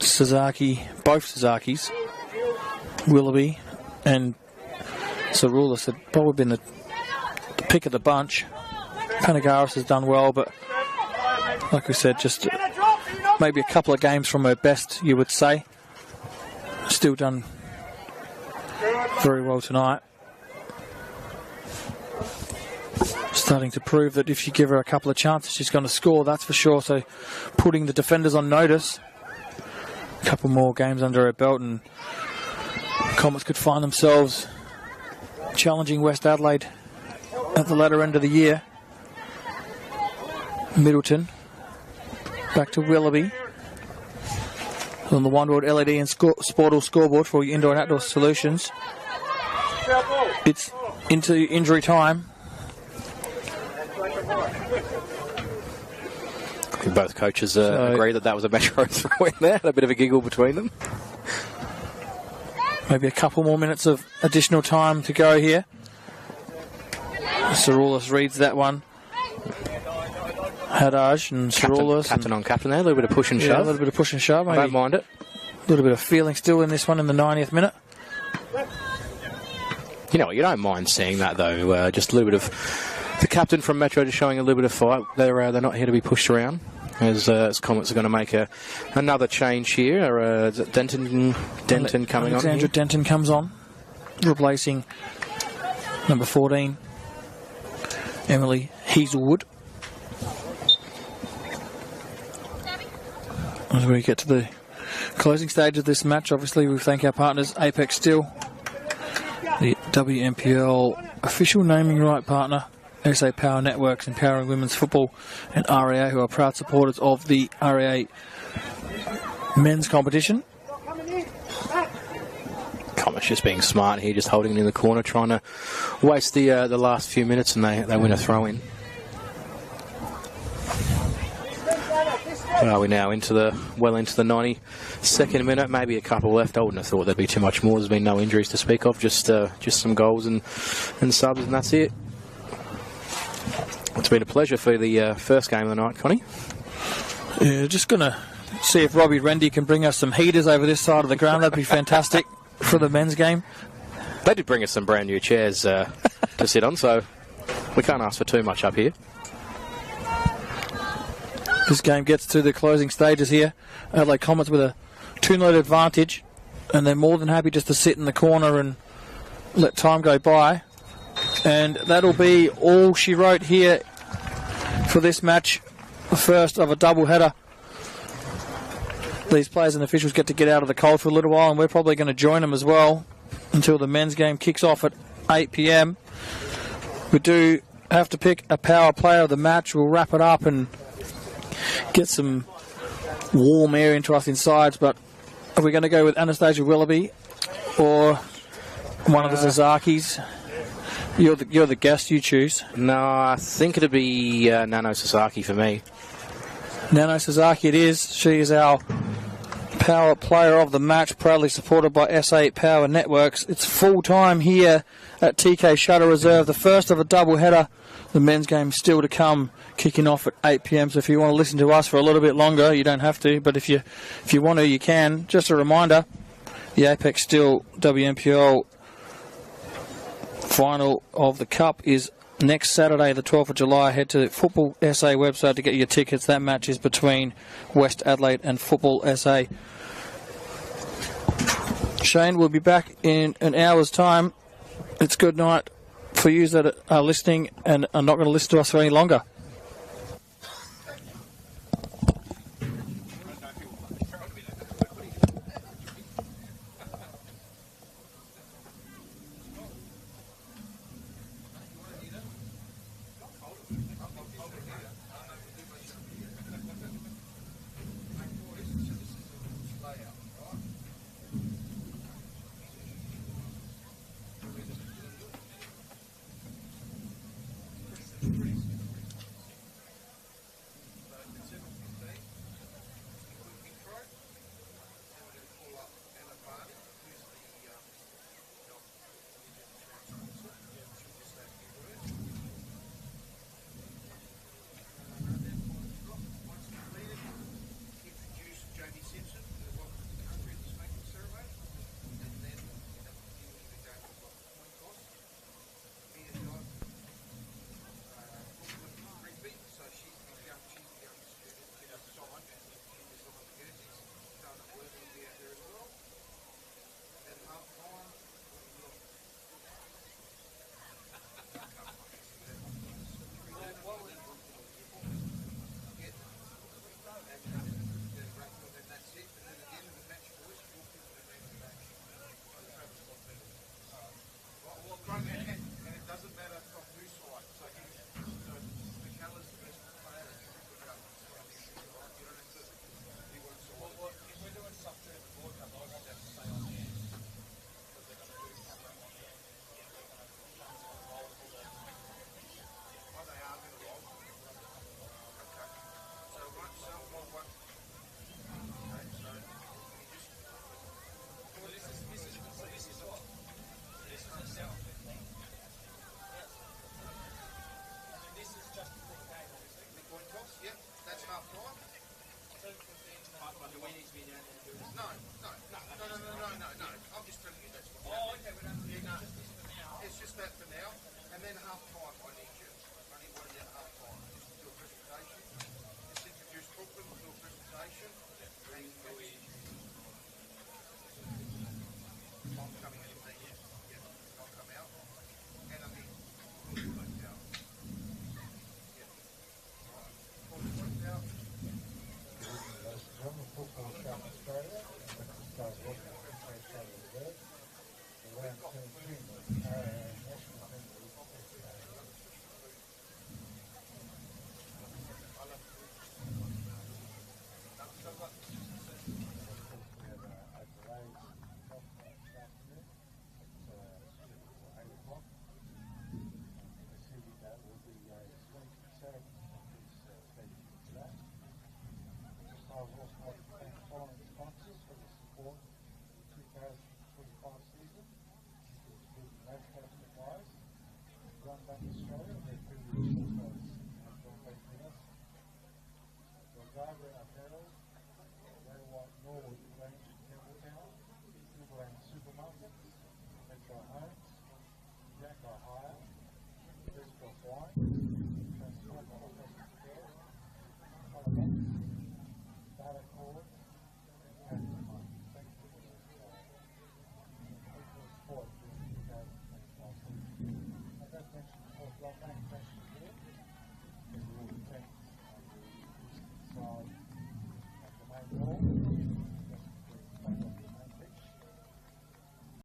Sasaki, both Sasakis, Willoughby and Sarulis had probably been the pick of the bunch. Panagaris has done well, but like we said, just maybe a couple of games from her best, you would say. Still done very well tonight. Starting to prove that if you give her a couple of chances, she's going to score, that's for sure. So putting the defenders on notice. A couple more games under her belt and Comets could find themselves challenging West Adelaide at the latter end of the year. Middleton back to Willoughby on the One World LED and Sportal scoreboard for your indoor and outdoor solutions. It's into injury time. Both coaches agree that was a Metro throw in there. A bit of a giggle between them. Maybe a couple more minutes of additional time to go here. Saroulis reads that one. Haddad and Saroulis. Captain on captain there. A little bit of push and shove. Yeah, a little bit of push and shove. I don't mind it. A little bit of feeling still in this one in the 90th minute. You know what, you don't mind seeing that though. Just a little bit of the captain from Metro just showing a little bit of fight. They're not here to be pushed around. As Comets are going to make another change here. Is it Denton coming on? Alexandra Denton comes on, replacing number 14, Emily Hazelwood. As we get to the closing stage of this match, obviously we thank our partners, Apex Steel, the WMPL official naming right partner, SA Power Networks, Empowering Women's Football, and RAA, who are proud supporters of the RAA men's competition. Comets just being smart here, just holding it in the corner, trying to waste the last few minutes, and they win a throw in. Are we now into the 92nd minute? Maybe a couple left. I wouldn't have thought there'd be too much more. There's been no injuries to speak of, just some goals and subs, and that's it. It's been a pleasure for the first game of the night, Connie. Yeah, just going to see if Robbie Rendy can bring us some heaters over this side of the ground. That'd be fantastic for the men's game. They did bring us some brand new chairs to sit on, so we can't ask for too much up here. This game gets to the closing stages here. Adelaide Comets with a 2-0 advantage, and they're more than happy just to sit in the corner and let time go by. And that'll be all she wrote here for this match, the first of a double-header. These players and officials get to get out of the cold for a little while, and we're probably going to join them as well until the men's game kicks off at 8 p.m. We do have to pick a power player of the match. We'll wrap it up and get some warm air into us insides, but are we going to go with Anastasia Willoughby or one of the Sasakis? You're the guest, you choose. No, I think it'd be Nano Sasaki for me. Nano Sasaki it is. She is our power player of the match, proudly supported by SA Power Networks. It's full time here at TK Shutter Reserve, the first of a double header. The men's game still to come, kicking off at 8 p.m. So if you want to listen to us for a little bit longer, you don't have to, but if you want to, you can. Just a reminder, the Apex Steel WMPL final of the Cup is next Saturday, the 12th of July. Head to the Football SA website to get your tickets. That match is between West Adelaide and Football SA. Shane will be back in an hour's time. It's good night for you that are listening and are not going to listen to us for any longer. that for now, and then half time I need you. I need one of you at half time. Just do a presentation. Just introduce Brooklyn, do a presentation. I'm coming in there, yeah. I'll come out. And I mean, out. Yeah. Alright. Out. German football South Australia, and let's start working on NPLSA reserve. The round 2 team of national assembly. We have Adelaide this afternoon at 8 o'clock. The city that will be swing setting is scheduled for that. I would also like to thank the following sponsors for the support of the 2025 season. Including National Supplies, Run Back Australia, their previous sponsors have joined back with us. Rosario Apparel, Ray White Norwood Range in Campbelltown, Silverland Supermarkets, Metro Homes, Jacko Hire, Vespa Wine, Transformer Office Care, Colour Data Cord, and Canada Money. Thank you for your support during the 2025 season. As I mentioned before, thank